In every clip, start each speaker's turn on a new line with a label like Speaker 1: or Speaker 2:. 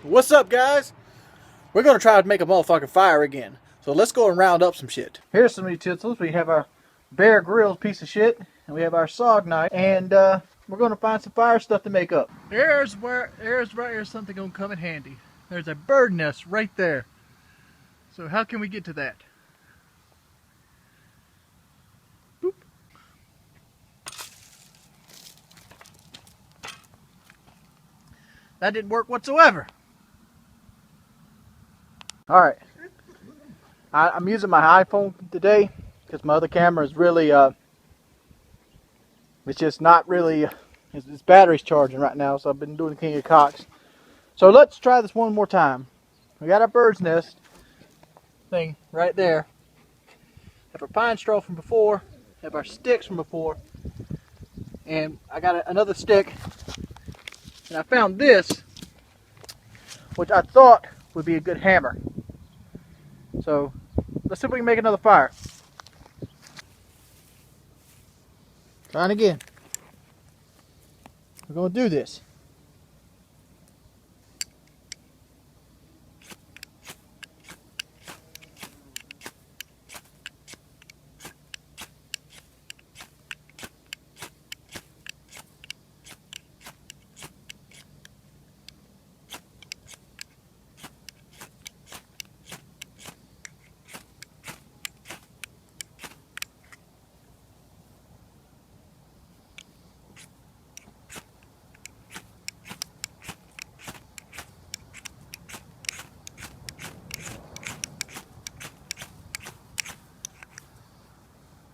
Speaker 1: What's up, guys? We're gonna try to make a motherfucking fire again. So let's go and round up some shit. Here's some utensils. We have our Bear Grylls piece of shit, and we have our SOG knife, and we're gonna find some fire stuff to make up. Here's right here's something gonna come in handy. There's a bird nest right there. So how can we get to that? Boop. That didn't work whatsoever. Alright, I'm using my iPhone today because my other camera is really, it's just not really, its battery's charging right now, so I've been doing the King of Cocks. So let's try this one more time. We got our bird's nest thing right there. Have our pine straw from before, have our sticks from before, and I got another stick, and I found this, which I thought would be a good hammer. So let's see if we can make another fire. Trying again. We're going to do this.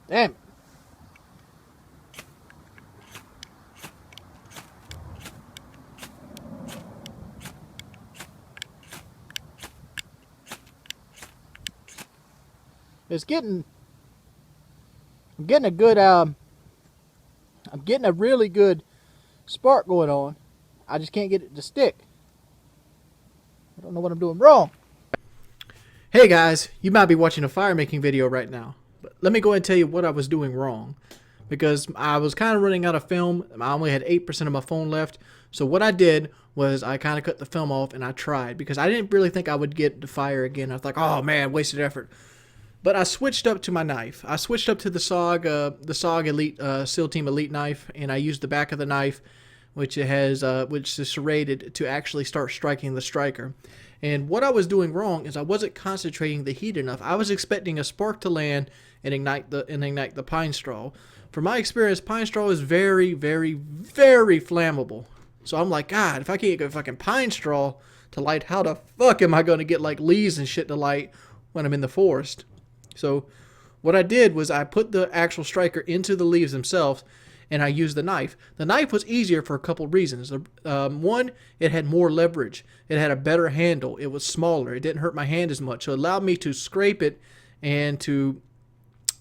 Speaker 1: Damn it. I'm getting a good, I'm getting a really good spark going on. I just can't get it to stick. I don't know what I'm doing wrong. Hey guys, you might be watching a fire making video right now. But let me go ahead and tell you what I was doing wrong. Because I was kind of running out of film. I only had 8% of my phone left. So what I did was I kind of cut the film off and I tried. Because I didn't really think I would get to fire again. I was like, oh man, wasted effort. But I switched up to my knife. I switched up to the SOG Elite, SEAL Team Elite knife. And I used the back of the knife, which is serrated, to actually start striking the striker. And what I was doing wrong is I wasn't concentrating the heat enough. I was expecting a spark to land and ignite the pine straw. From my experience, pine straw is very, very, very flammable. So I'm like, God, if I can't get fucking pine straw to light, how the fuck am I going to get like leaves and shit to light when I'm in the forest? So what I did was I put the actual striker into the leaves themselves, and I used the knife. The knife was easier for a couple of reasons. One, it had more leverage. It had a better handle. It was smaller. It didn't hurt my hand as much. So it allowed me to scrape it and to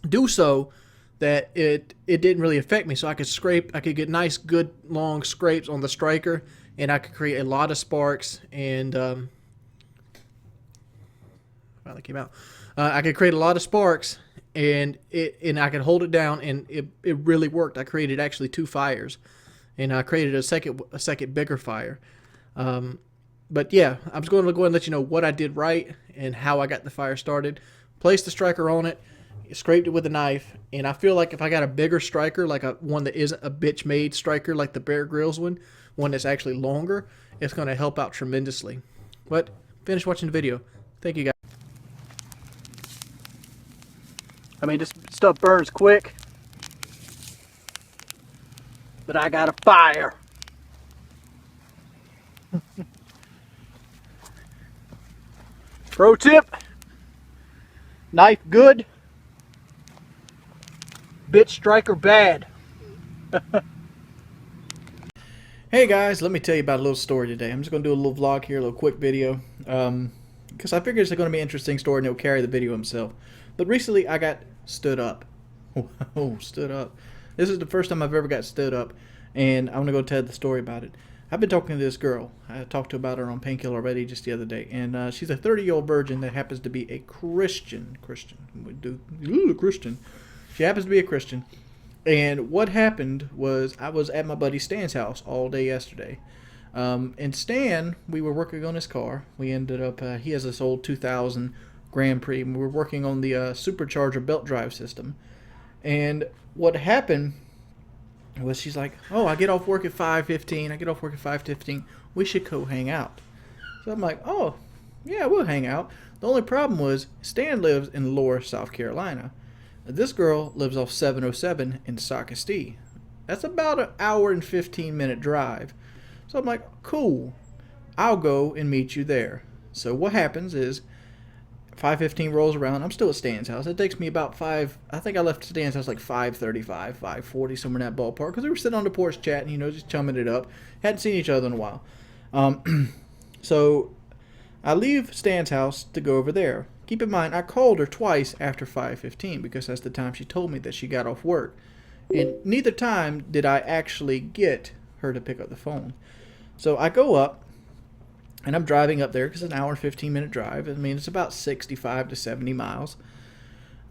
Speaker 1: do so that it didn't really affect me. So I could get nice, good, long scrapes on the striker, and I could create a lot of sparks, and finally came out. I could create a lot of sparks, and I could hold it down, and it really worked. I created actually 2 fires, and I created a second bigger fire. But yeah, I'm just going to go ahead and let you know what I did right and how I got the fire started. Placed the striker on it, scraped it with a knife, and I feel like if I got a bigger striker, like one that isn't a bitch-made striker like the Bear Grylls one that's actually longer, it's going to help out tremendously. But finish watching the video. Thank you guys. I mean, this stuff burns quick, but I got a fire. Pro tip, knife good, bitch striker bad. Hey guys, let me tell you about a little story today. I'm just going to do a little vlog here, a little quick video, because I figure it's going to be an interesting story and it'll carry the video himself. But recently I got stood up. Oh, stood up. This is the first time I've ever got stood up, and I'm going to go tell the story about it. I've been talking to this girl. I talked to about her on Painkiller already just the other day, and she's a 30-year-old virgin that happens to be a Christian. Christian. She happens to be a Christian. And what happened was I was at my buddy Stan's house all day yesterday. And Stan, we were working on his car. We ended up, he has this old 2000 Grand Prix, and we were working on the supercharger belt drive system. And what happened was she's like, oh, I get off work at 5:15. I get off work at 5:15. We should go hang out. So I'm like, oh, yeah, we'll hang out. The only problem was Stan lives in Lower, South Carolina. This girl lives off 707 in Socastee. That's about an hour and 15-minute drive. So I'm like, cool, I'll go and meet you there. So what happens is 5:15 rolls around. I'm still at Stan's house. It takes me about I think I left Stan's house like 5:35, 5:40, somewhere in that ballpark, because we were sitting on the porch chatting, you know, just chumming it up. Hadn't seen each other in a while. So I leave Stan's house to go over there. Keep in mind, I called her twice after 5:15 because that's the time she told me that she got off work. And neither time did I actually get her to pick up the phone. So I go up, and I'm driving up there because it's an hour and 15-minute drive. I mean, it's about 65 to 70 miles.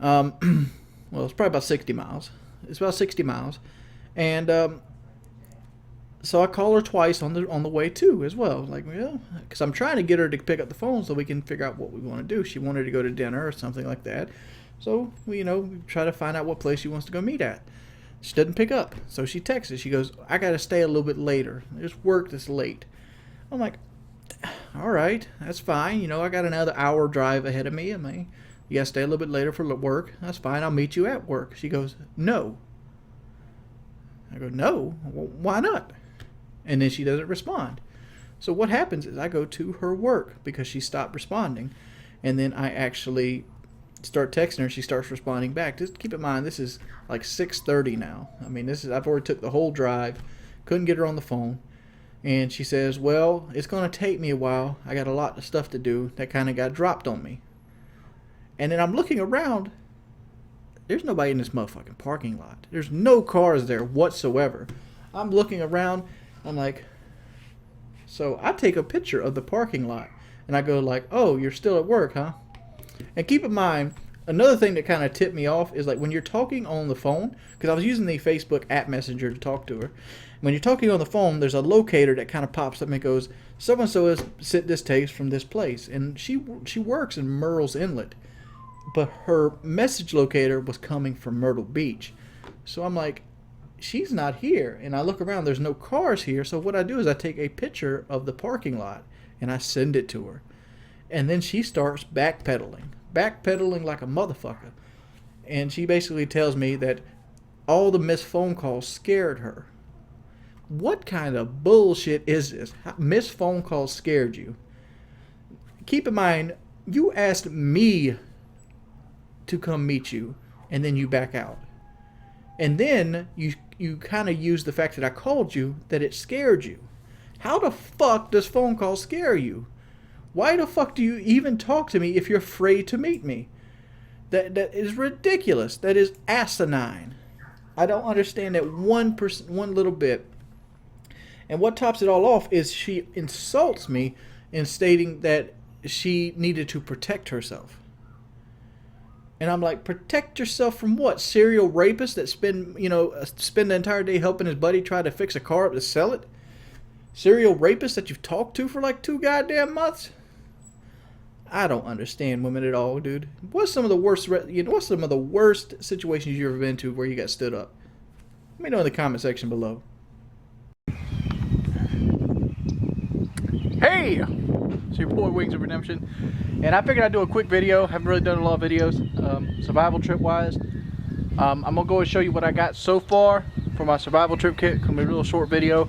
Speaker 1: Well, it's probably about 60 miles. It's about 60 miles. And so I call her twice on the way too as well. Like, well, because I'm trying to get her to pick up the phone so we can figure out what we want to do. She wanted to go to dinner or something like that. So, we try to find out what place she wants to go meet at. She doesn't pick up. So she texts. She goes, I got to stay a little bit later. There's work that's late. I'm like, all right, that's fine. I got another hour drive ahead of me. I mean, you got to stay a little bit later for work. That's fine. I'll meet you at work. She goes, no. I go, no? Well, why not? And then she doesn't respond. So what happens is I go to her work because she stopped responding. And then I actually start texting her. She starts responding back. Just keep in mind, this is like 6:30 now. I mean, I've already took the whole drive. Couldn't get her on the phone. And she says, well, it's going to take me a while. I got a lot of stuff to do. That kind of got dropped on me. And then I'm looking around. There's nobody in this motherfucking parking lot. There's no cars there whatsoever. I'm looking around. I'm like, so I take a picture of the parking lot. And I go like, oh, you're still at work, huh? And keep in mind, another thing that kind of tipped me off is like when you're talking on the phone, because I was using the Facebook app messenger to talk to her. When you're talking on the phone, there's a locator that kind of pops up and it goes, so-and-so has sent this text from this place. And she works in Murrells Inlet. But her message locator was coming from Myrtle Beach. So I'm like, she's not here. And I look around, there's no cars here. So what I do is I take a picture of the parking lot and I send it to her. And then she starts backpedaling like a motherfucker. And she basically tells me that all the missed phone calls scared her. What kind of bullshit is this? Missed phone calls scared you? Keep in mind, you asked me to come meet you, and then you back out. And then you kind of use the fact that I called you, that it scared you. How the fuck does phone calls scare you? Why the fuck do you even talk to me if you're afraid to meet me? That is ridiculous. That is asinine. I don't understand that one little bit. And what tops it all off is she insults me in stating that she needed to protect herself. And I'm like, protect yourself from what? Serial rapist that spend the entire day helping his buddy try to fix a car up to sell it? Serial rapist that you've talked to for like 2 goddamn months? I don't understand women at all, dude. What's some of the worst situations you've ever been to where you got stood up? Let me know in the comment section below. Hey, it's your boy Wings of Redemption, and I figured I'd do a quick video. Haven't really done a lot of videos, survival trip wise. I'm gonna go and show you what I got so far for my survival trip kit. It's gonna be a real short video.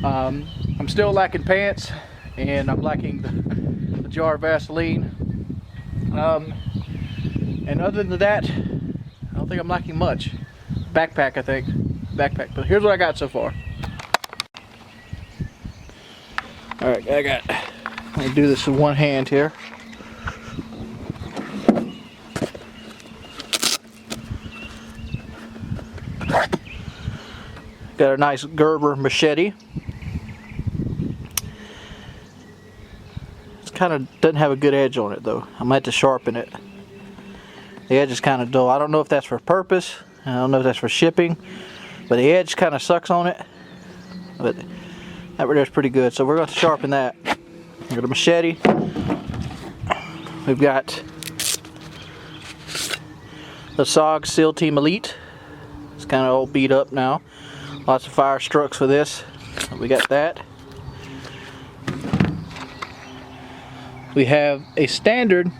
Speaker 1: I'm still lacking pants, and I'm lacking the jar of Vaseline. And other than that, I don't think I'm lacking much. Backpack, I think. Backpack. But here's what I got so far. Alright, I'm gonna do this with one hand here. Got a nice Gerber machete. It kind of doesn't have a good edge on it though. I might have to sharpen it. The edge is kind of dull. I don't know if that's for purpose. I don't know if that's for shipping. But the edge kind of sucks on it. But That right there is pretty good. So we're going to sharpen that. We got a machete. We've got the SOG SEAL Team Elite. It's kind of all beat up now. Lots of fire strokes for this. We got that. We have a standard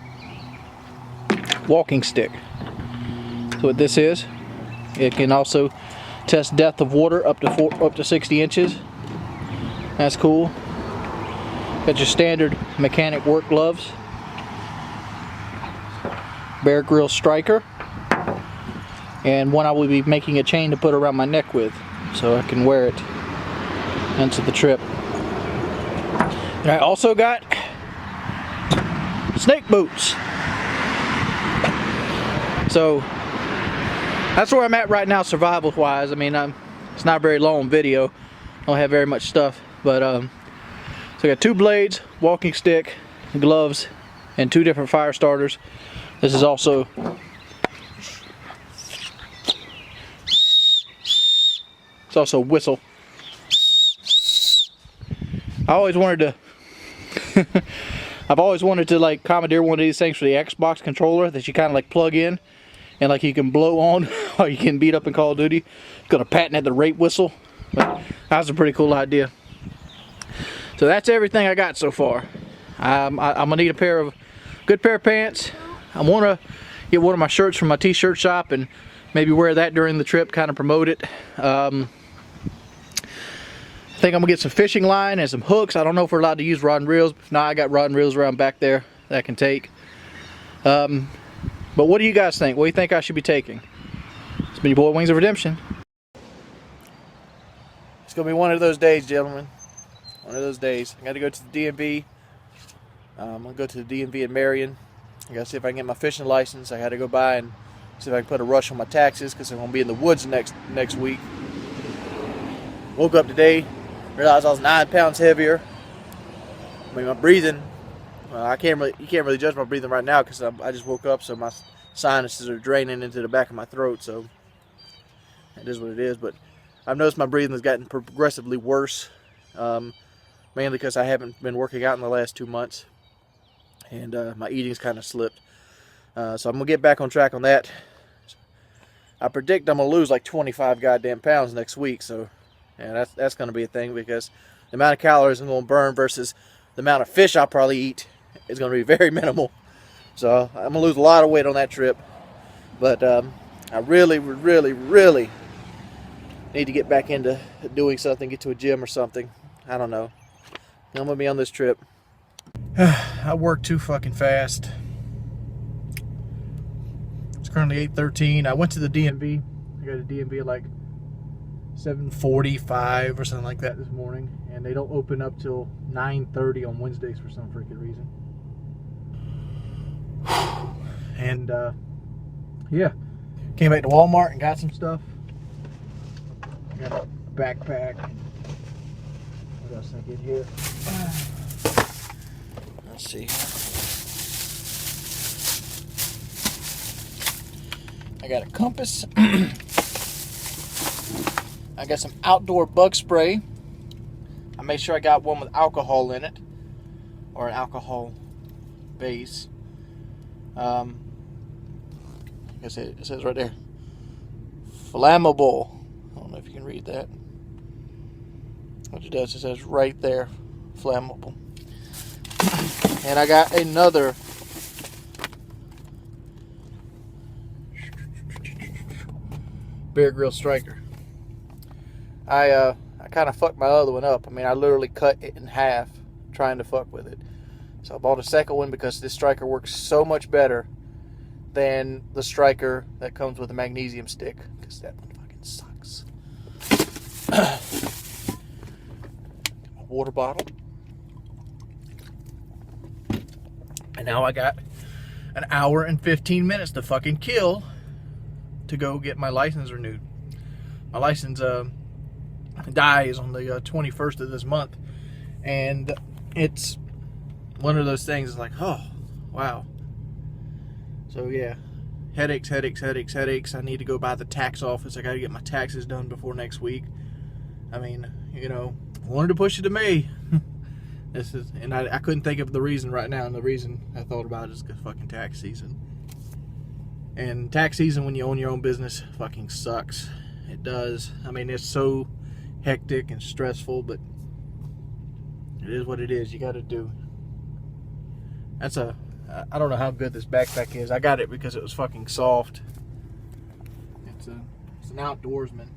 Speaker 1: walking stick. So what this is, it can also test depth of water up to 60 inches. That's cool. Got your standard mechanic work gloves. Bear Grylls striker. And one I will be making a chain to put around my neck with, so I can wear it into the trip. And I also got snake boots. So that's where I'm at right now, survival wise. I mean, it's not a very long video. I don't have very much stuff, but so I got 2 blades, walking stick, gloves, and 2 different fire starters. This is also a whistle. I always wanted to I've always wanted to like commandeer one of these things for the Xbox controller that you kind of like plug in and like you can blow on or you can beat up in Call of Duty. Got a patent at the rape whistle, but that's a pretty cool idea. So that's everything I got so far. I'm gonna need a good pair of pants. I want to get one of my shirts from my t-shirt shop and maybe wear that during the trip, kind of promote it. I think I'm gonna get some fishing line and some hooks. I don't know if we're allowed to use rod and reels. If not, I got rod and reels around back there that I can take. But what do you guys think? What do you think I should be taking? It's been your boy Wings of Redemption. It's gonna be one of those days, gentlemen. One of those days. I gotta go to the DMV. I'm gonna go to the DMV in Marion. I gotta see if I can get my fishing license. I gotta go by and see if I can put a rush on my taxes because I'm gonna be in the woods next week. Woke up today, realized I was 9 pounds heavier. I mean, my breathing, you can't really judge my breathing right now because I just woke up, so my sinuses are draining into the back of my throat, so that is what it is. But I've noticed my breathing has gotten progressively worse, mainly because I haven't been working out in the last 2 months, and my eating's kind of slipped. So I'm going to get back on track on that. I predict I'm going to lose like 25 goddamn pounds next week, so yeah, that's going to be a thing because the amount of calories I'm going to burn versus the amount of fish I'll probably eat is going to be very minimal. So I'm going to lose a lot of weight on that trip. But I really need to get back into doing something, get to a gym or something. I don't know. I'm going to be on this trip. I work too fucking fast. It's currently 8:13. I went to the DMV. I got a DMV at like 7:45 or something like that this morning, and they don't open up till 9:30 on Wednesdays for some freaking reason. And yeah, came back to Walmart and got some stuff. Got a backpack. What else did I get here? Let's see. I got a compass. I got some outdoor bug spray. I made sure I got one with alcohol in it, or an alcohol base. Like I said, it says right there, flammable. I don't know if you can read that. What it does, it says right there, flammable. And I got another Bear Grylls striker. I kind of fucked my other one up. I mean, I literally cut it in half trying to fuck with it. So I bought a second one because this striker works so much better than the striker that comes with a magnesium stick, because that one fucking sucks. A water bottle. And now I got an hour and 15 minutes to fucking kill to go get my license renewed. My license dies on the 21st of this month, and it's one of those things. It's like, oh wow. So yeah, headaches. I need to go by the tax office. I gotta get my taxes done before next week. I mean, you know, wanted to push it to May. And I couldn't think of the reason right now, and the reason I thought about it is because fucking tax season. And tax season when you own your own business fucking sucks. It does. I mean, it's so hectic and stressful, but it is what it is. You got to do. I don't know how good this backpack is. I got it because it was fucking soft. It's an outdoorsman.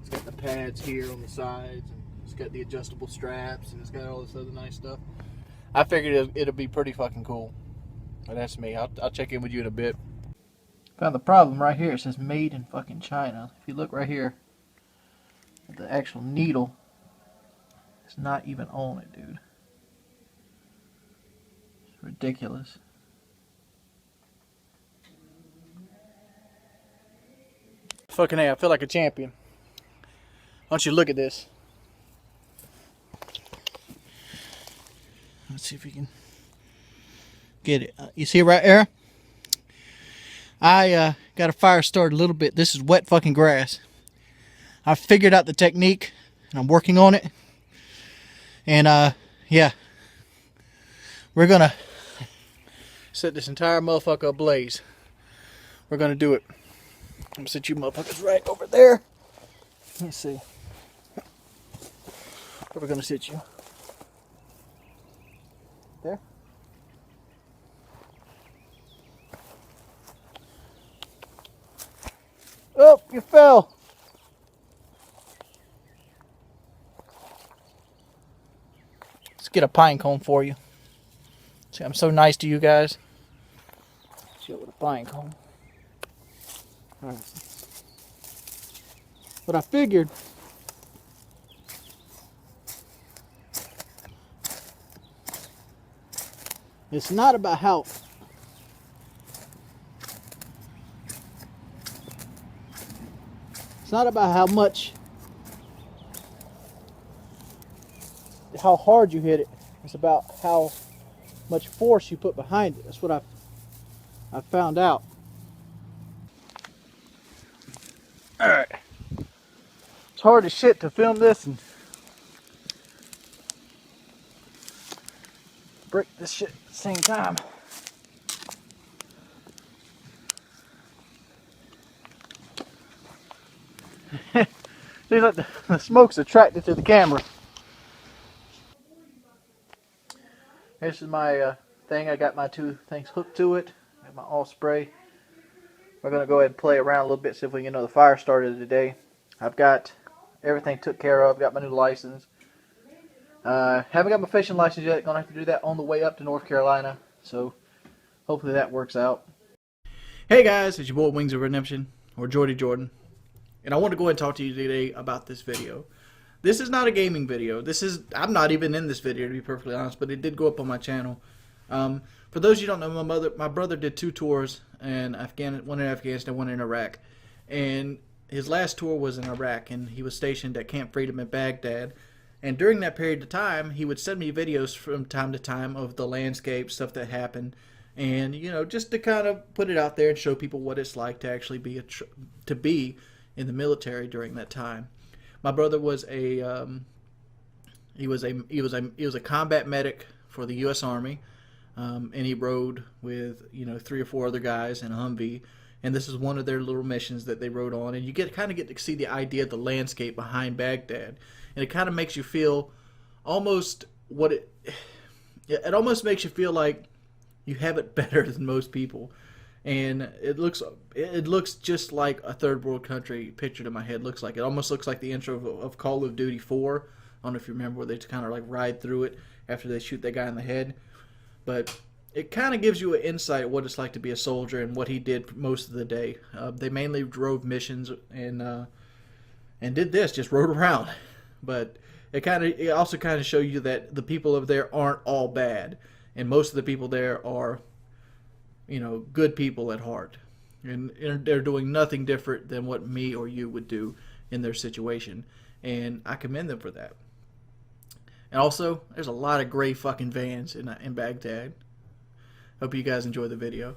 Speaker 1: It's got the pads here on the sides, and it's got the adjustable straps, and it's got all this other nice stuff. I figured it'll be pretty fucking cool. But that's me. I'll check in with you in a bit. Found the problem right here. It says made in fucking China. If you look right here at the actual needle, it's not even on it, dude. It's ridiculous. Fucking A, I feel like a champion. Why don't you look at this? Let's see if we can get it. You see it right there? I got a fire started a little bit. This is wet fucking grass. I figured out the technique, and I'm working on it. And yeah, we're gonna set this entire motherfucker ablaze. We're gonna do it. I'm gonna set you motherfuckers right over there. Let me see. Where we're gonna sit you? There. Oh, you fell. Let's get a pine cone for you. See, I'm so nice to you guys. Show with a pine cone. Alright. But I figured it's not about how how hard you hit it. It's about how much force you put behind it. That's what I found out. Alright. It's hard as shit to film this and break this shit at the same time. Seems like the smoke's attracted to the camera. This is my thing. I got my two things hooked to it. I got my all spray. We're going to go ahead and play around a little bit, see if we can get another fire started today. I've got everything took care of. Got my new license. Haven't got my fishing license yet. Going to have to do that on the way up to North Carolina. So hopefully that works out. Hey guys, it's your boy Wings of Redemption, or Jordy Jordan. And I want to go ahead and talk to you today about this video. This is not a gaming video. I'm not even in this video, to be perfectly honest, but it did go up on my channel. For those of you who don't know, my brother did 2 tours, in one in Afghanistan, one in Iraq. And his last tour was in Iraq, and he was stationed at Camp Freedom in Baghdad. And during that period of time, he would send me videos from time to time of the landscape, stuff that happened. And, you know, just to kind of put it out there and show people what it's like to actually be in the military during that time. My brother was a combat medic for the U.S. Army, and he rode with 3 or 4 other guys in a Humvee, and this is one of their little missions that they rode on, and you kind of get to see the idea of the landscape behind Baghdad, and it kind of makes you feel almost it almost makes you feel like you have it better than most people. And it looks just like a third world country pictured in my head. It almost looks like the intro of Call of Duty 4. I don't know if you remember, where they kind of like ride through it after they shoot that guy in the head. But it kind of gives you an insight of what it's like to be a soldier and what he did most of the day. They mainly drove missions and did this, just rode around. But it also kind of shows you that the people over there aren't all bad, and most of the people there are good people at heart, and they're doing nothing different than what me or you would do in their situation, and I commend them for that. And also, there's a lot of gray fucking vans in Baghdad. Hope you guys enjoy the video.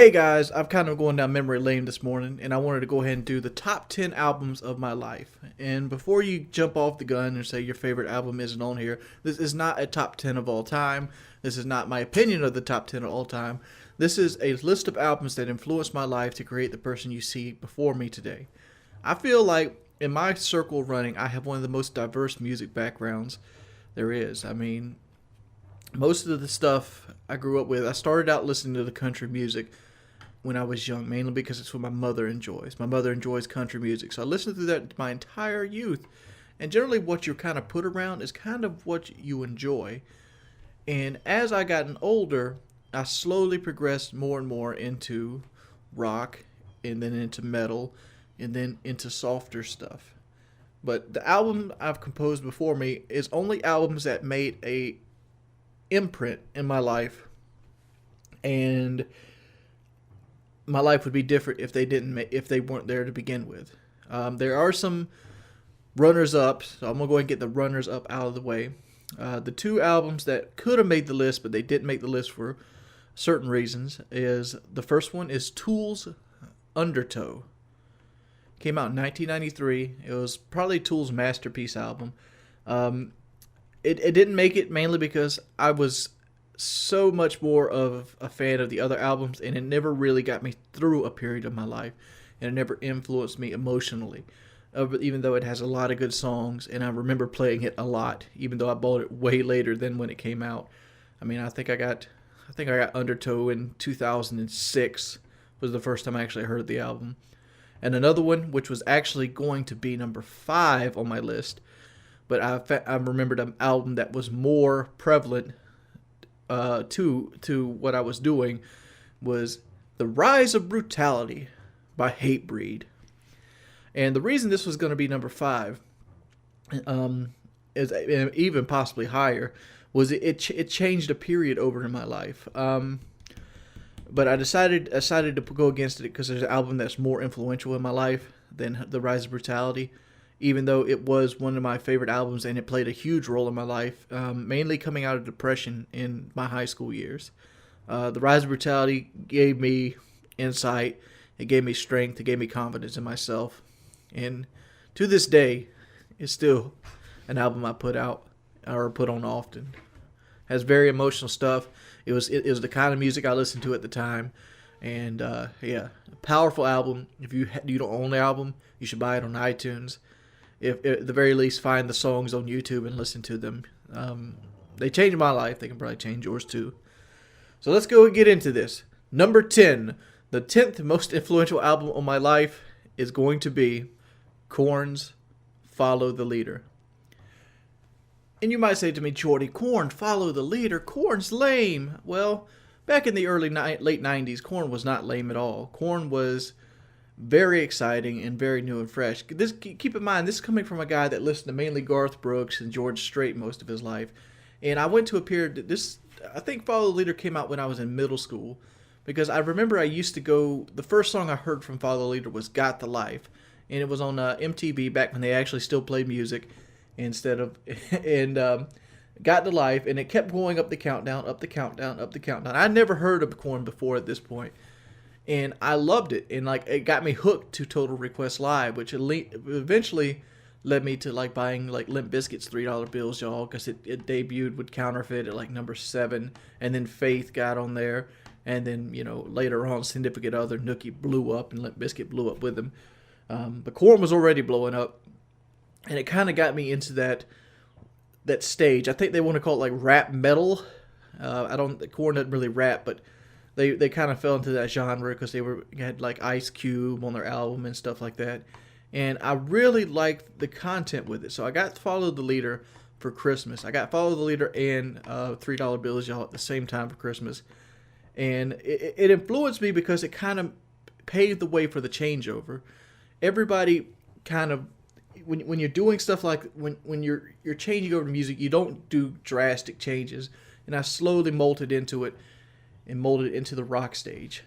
Speaker 1: Hey guys, I'm kind of going down memory lane this morning, and I wanted to go ahead and do the top 10 albums of my life. And before you jump off the gun and say your favorite album isn't on here, this is not a top 10 of all time. This is not my opinion of the top 10 of all time. This is a list of albums that influenced my life to create the person you see before me today. I feel like in my circle of running, I have one of the most diverse music backgrounds there is. I mean, most of the stuff I grew up with, I started out listening to the country music when I was young, mainly because it's what my mother enjoys. My mother enjoys country music, so I listened to that my entire youth. And generally what you're kind of put around is kind of what you enjoy. And as I gotten older, I slowly progressed more and more into rock, and then into metal, and then into softer stuff. But the album I've composed before me is only albums that made a imprint in my life, and my life would be different if they weren't there to begin with. There are some runners up, so I'm gonna go ahead and get the runners up out of the way. The two albums that could have made the list but they didn't make the list for certain reasons is the first one is Tool's Undertow. Came out in 1993. It was probably Tool's masterpiece album. It didn't make it mainly because I was so much more of a fan of the other albums, and it never really got me through a period of my life, and it never influenced me emotionally, even though it has a lot of good songs, and I remember playing it a lot, even though I bought it way later than when it came out. I mean, I think I got Undertow in 2006 was the first time I actually heard the album. And another one, which was actually going to be number 5 on my list, but I remembered an album that was more prevalent to what I was doing, was The Rise of Brutality by Hatebreed. And the reason this was going to be number 5, is even possibly higher, was it changed a period over in my life. But I decided to go against it because there's an album that's more influential in my life than The Rise of Brutality, even though it was one of my favorite albums and it played a huge role in my life, mainly coming out of depression in my high school years. The Rise of Brutality gave me insight, it gave me strength, it gave me confidence in myself, and to this day, it's still an album I put out or put on often. Has very emotional stuff. It was the kind of music I listened to at the time, and yeah, powerful album. If you don't own the album, you should buy it on iTunes. If at the very least, find the songs on YouTube and listen to them. They changed my life. They can probably change yours too. So let's go and get into this. Number 10, the 10th most influential album on my life is going to be Korn's "Follow the Leader." And you might say to me, Jordy, Korn, Follow the Leader, Korn's lame. Well, back in the late 90s, Korn was not lame at all. Korn was very exciting and very new and fresh. Keep in mind, this is coming from a guy that listened to mainly Garth Brooks and George Strait most of his life. And I went to a period, I think Follow the Leader came out when I was in middle school, because I remember I used to go, the first song I heard from Follow the Leader was Got the Life. And it was on MTV back when they actually still played music instead of, and Got the Life, and it kept going up the countdown, up the countdown, up the countdown. I never heard of Korn before at this point. And I loved it, and like it got me hooked to Total Request Live, which eventually led me to like buying like Limp Bizkit's $3 bills, y'all, because it debuted with Counterfeit at like number 7, and then Faith got on there, and then later on Significant Other, Nookie blew up, and Limp Bizkit blew up with him. But Korn was already blowing up, and it kind of got me into that stage. I think they want to call it like rap metal. Korn doesn't really rap, but They kind of fell into that genre because they had like Ice Cube on their album and stuff like that. And I really liked the content with it. So I got Follow the Leader for Christmas. I got Follow the Leader and $3 bills, y'all, at the same time for Christmas. And it influenced me because it kind of paved the way for the changeover. Everybody kind of, when you're doing stuff like, when you're changing over to music, you don't do drastic changes. And I slowly molded into it. And molded into the rock stage.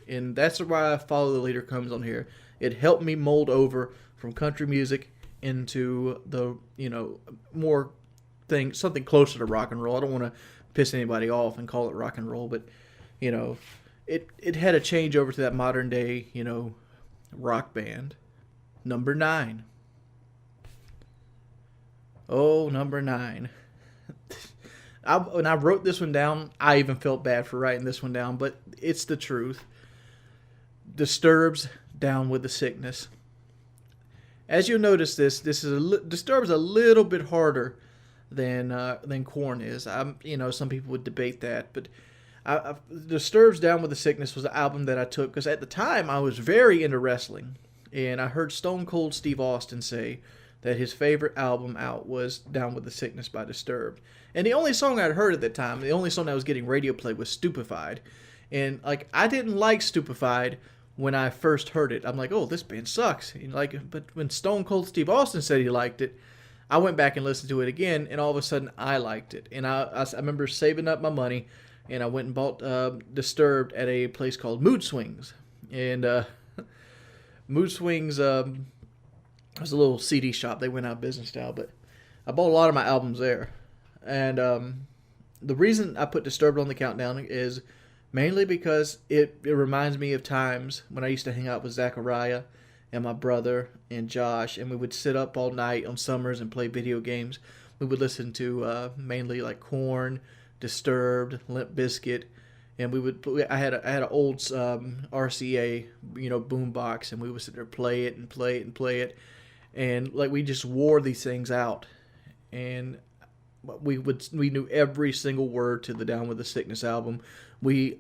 Speaker 1: And that's why Follow the Leader comes on here. It helped me mold over from country music into the, more something closer to rock and roll. I don't want to piss anybody off and call it rock and roll, but, it had a change over to that modern day, rock band. Number 9. Oh, number 9. When I wrote this one down, I even felt bad for writing this one down, but it's the truth. Disturbed's Down with the Sickness. As you'll notice, Disturbed's a little bit harder than Korn is. Some people would debate that, but Disturbed's Down with the Sickness was the album that I took because at the time I was very into wrestling, and I heard Stone Cold Steve Austin say that his favorite album out was Down with the Sickness by Disturbed. And the only song I'd heard at the time, the only song that was getting radio play was Stupefied. And I didn't like Stupefied when I first heard it. I'm like, oh, this band sucks. But when Stone Cold Steve Austin said he liked it, I went back and listened to it again, and all of a sudden I liked it. And I remember saving up my money, and I went and bought Disturbed at a place called Mood Swings. And Mood Swings was a little CD shop. They went out of business now, but I bought a lot of my albums there. And the reason I put Disturbed on the countdown is mainly because it reminds me of times when I used to hang out with Zachariah and my brother and Josh, and we would sit up all night on summers and play video games. We would listen to mainly like Korn, Disturbed, Limp Bizkit, and I had an old RCA boombox, and we would sit there play it and play it and play it, and like we just wore these things out, and we knew every single word to the Down with the Sickness album. We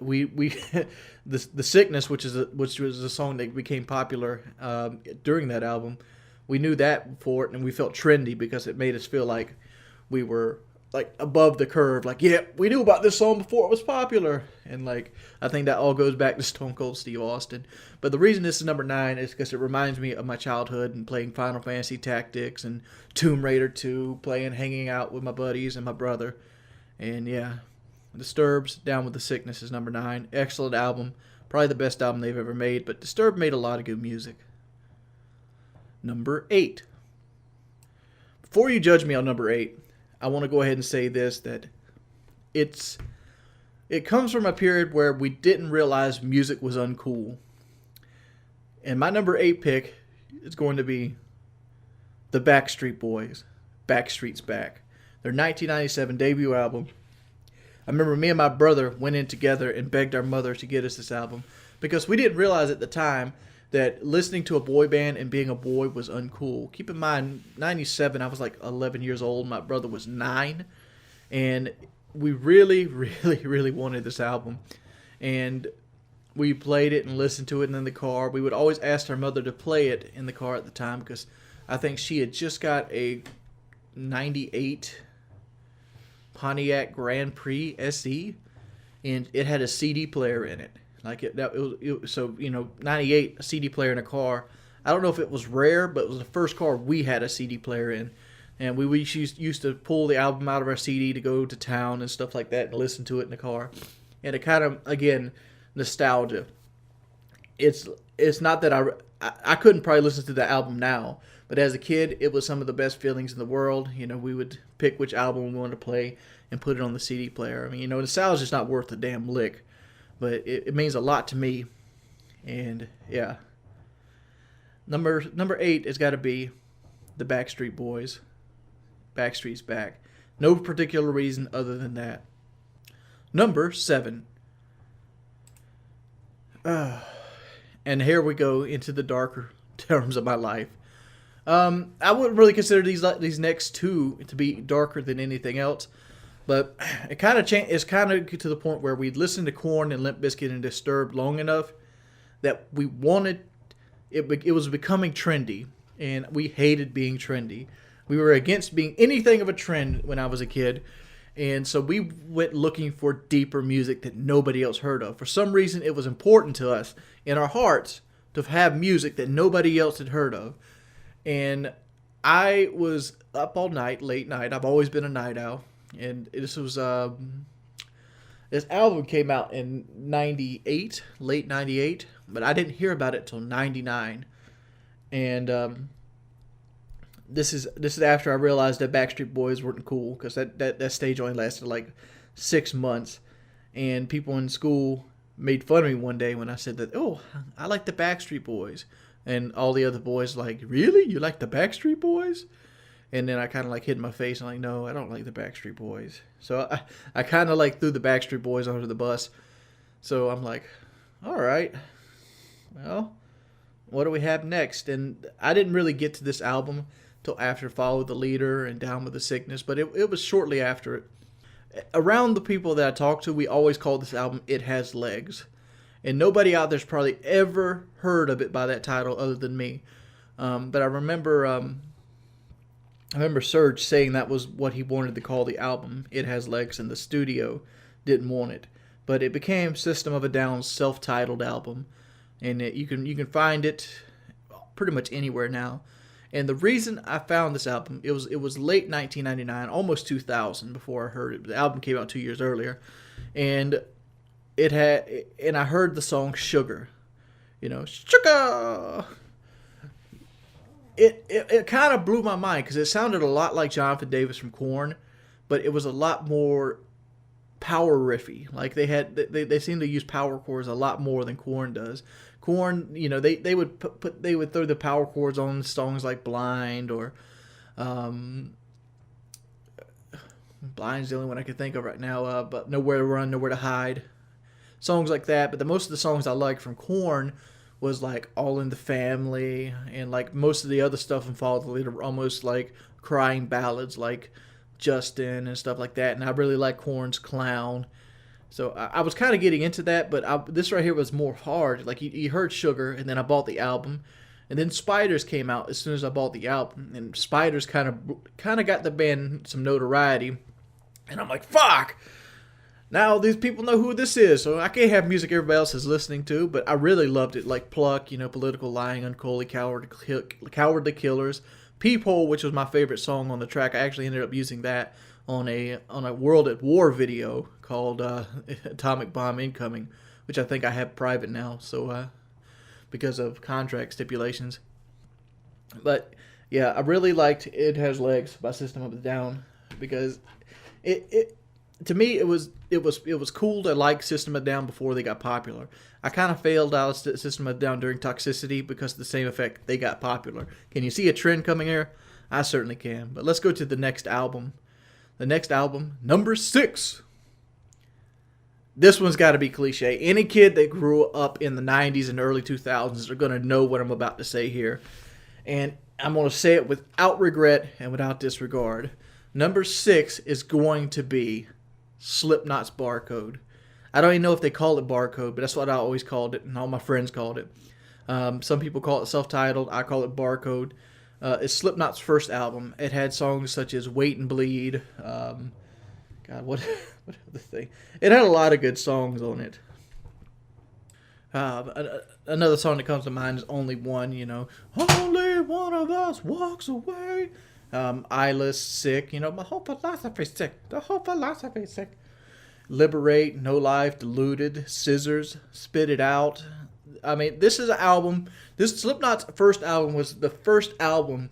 Speaker 1: the Sickness, which was a song that became popular during that album. We knew that for it, and we felt trendy because it made us feel like we were like above the curve. Like, yeah, we knew about this song before it was popular, and like I think that all goes back to Stone Cold Steve Austin. But the reason this is number 9 is because it reminds me of my childhood and playing Final Fantasy Tactics and Tomb Raider 2, hanging out with my buddies and my brother, and yeah. Disturbed's Down with the Sickness is number 9. Excellent album. Probably the best album they've ever made, but Disturbed made a lot of good music. Number 8. Before you judge me on number 8, I want to go ahead and say this, that it comes from a period where we didn't realize music was uncool. And my number 8 pick is going to be the Backstreet Boys, Backstreet's Back. Their 1997 debut album. I remember me and my brother went in together and begged our mother to get us this album because we didn't realize at the time that listening to a boy band and being a boy was uncool. Keep in mind, 97, I was like 11 years old. My brother was 9. And we really, really, really wanted this album. And we played it and listened to it in the car. We would always ask our mother to play it in the car at the time because I think she had just got a 98 Pontiac Grand Prix SE, and it had a CD player in it. So 98, a CD player in a car. I don't know if it was rare, but it was the first car we had a CD player in, and we used to pull the album out of our CD to go to town and stuff like that and listen to it in the car. And it kind of, again, nostalgia. It's not that I couldn't probably listen to the album now, but as a kid, it was some of the best feelings in the world. We would pick which album we wanted to play and put it on the CD player. I mean, nostalgia is not worth a damn lick, but it means a lot to me. And yeah, number 8 has got to be the Backstreet Boys, Backstreet's Back. No particular reason other than that. Number 7. And here we go into the darker terms of my life. I wouldn't really consider these next 2 to be darker than anything else, but it kind of it's kind of to the point where we'd listened to Korn and Limp Bizkit and Disturbed long enough that we wanted it was becoming trendy, and we hated being trendy. We were against being anything of a trend when I was a kid, and so we went looking for deeper music that nobody else heard of. For some reason, it was important to us in our hearts to have music that nobody else had heard of. And I was up all night, late night. I've always been a night owl. And this album came out in 98, late 98. But I didn't hear about it till 99. And this is after I realized that Backstreet Boys weren't cool. Because that stage only lasted like 6 months. And people in school made fun of me one day when I said that, oh, I like the Backstreet Boys. And all the other boys like, really? You like the Backstreet Boys? And then I kind of like hid my face and like, no, I don't like the Backstreet Boys. So I kind of like threw the Backstreet Boys under the bus. So I'm like, all right, well, what do we have next? And I didn't really get to this album till after Follow the Leader and Down with the Sickness, but it was shortly after it. Around the people that I talked to, we always called this album It Has Legs. And nobody out there's probably ever heard of it by that title other than me. But I remember Serge saying that was what he wanted to call the album, It Has Legs, and the studio didn't want it. But it became System of a Down's self-titled album, and you can find it pretty much anywhere now. And the reason I found this album, it was late 1999, almost 2000 before I heard it. The album came out 2 years earlier, and I heard the song Sugar, Sugar. It kind of blew my mind because it sounded a lot like Jonathan Davis from Korn, but it was a lot more power riffy. Like they seem to use power chords a lot more than Korn does. Korn, they would throw the power chords on songs like Blind or Blind's the only one I can think of right now. But Nowhere to Run, Nowhere to Hide, songs like that. But most of the songs I like from Korn was like All in the Family, and like most of the other stuff in Follow the Leader were almost like crying ballads like Justin and stuff like that. And I really like Korn's Clown. So I was kind of getting into that, but this right here was more hard. Like you heard Sugar, and then I bought the album, and then Spiders came out as soon as I bought the album, and Spiders kind of got the band some notoriety, and I'm like, fuck! Now these people know who this is, so I can't have music everybody else is listening to, but I really loved it, like Pluck, Political Lying, Unholy, Cowardly Killers, Peephole, which was my favorite song on the track. I actually ended up using that on a World at War video called Atomic Bomb Incoming, which I think I have private now, so because of contract stipulations. But yeah, I really liked It Has Legs by System of a Down because it to me it was cool to like System of a Down before they got popular. I kind of failed out at System of a Down during Toxicity because of the same effect they got popular. Can you see a trend coming here? I certainly can. But let's go to the next album. The next album, number 6. This one's got to be cliche. Any kid that grew up in the 90s and early 2000s are going to know what I'm about to say here. And I'm going to say it without regret and without disregard. Number 6 is going to be Slipknot's Barcode. I don't even know if they call it Barcode, but that's what I always called it, and all my friends called it. Some people call it self-titled. I call it Barcode. It's Slipknot's first album. It had songs such as Wait and Bleed. What other thing? It had a lot of good songs on it. Another song that comes to mind is Only One, Only one of us walks away. Eyeless, Sick, my whole philosophy's sick. The whole philosophy's sick. Liberate, No Life, Deluded, Scissors, Spit It Out. I mean, this is an album. This Slipknot's first album was the first album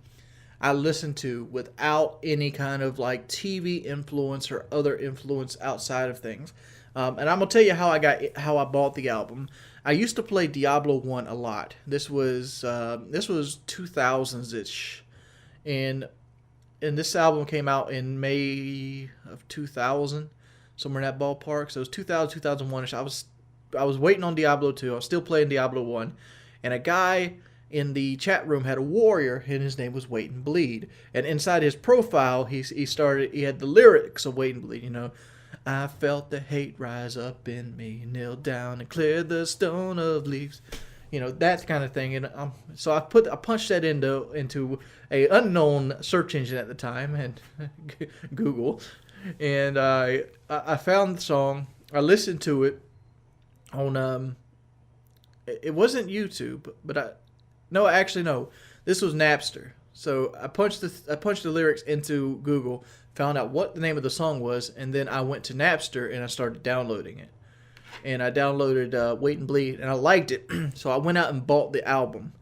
Speaker 1: I listened to without any kind of like TV influence or other influence outside of things. And I'm gonna tell you how I bought the album. I used to play Diablo 1 a lot. This was 2000s ish, and this album came out in May of 2000, somewhere in that ballpark. So it was 2000, 2001 ish. I was waiting on Diablo 2. I was still playing Diablo 1. And a guy in the chat room had a warrior, and his name was Wait and Bleed. And inside his profile, he had the lyrics of Wait and Bleed, I felt the hate rise up in me, kneel down and clear the stone of leaves. That kind of thing. And so I punched that into a unknown search engine at the time, and Google. And I found the song. I listened to it on it wasn't YouTube, but no. This was Napster. So I punched the lyrics into Google, found out what the name of the song was, and then I went to Napster and I started downloading it. And I downloaded Wait and Bleed, and I liked it, so I went out and bought the album.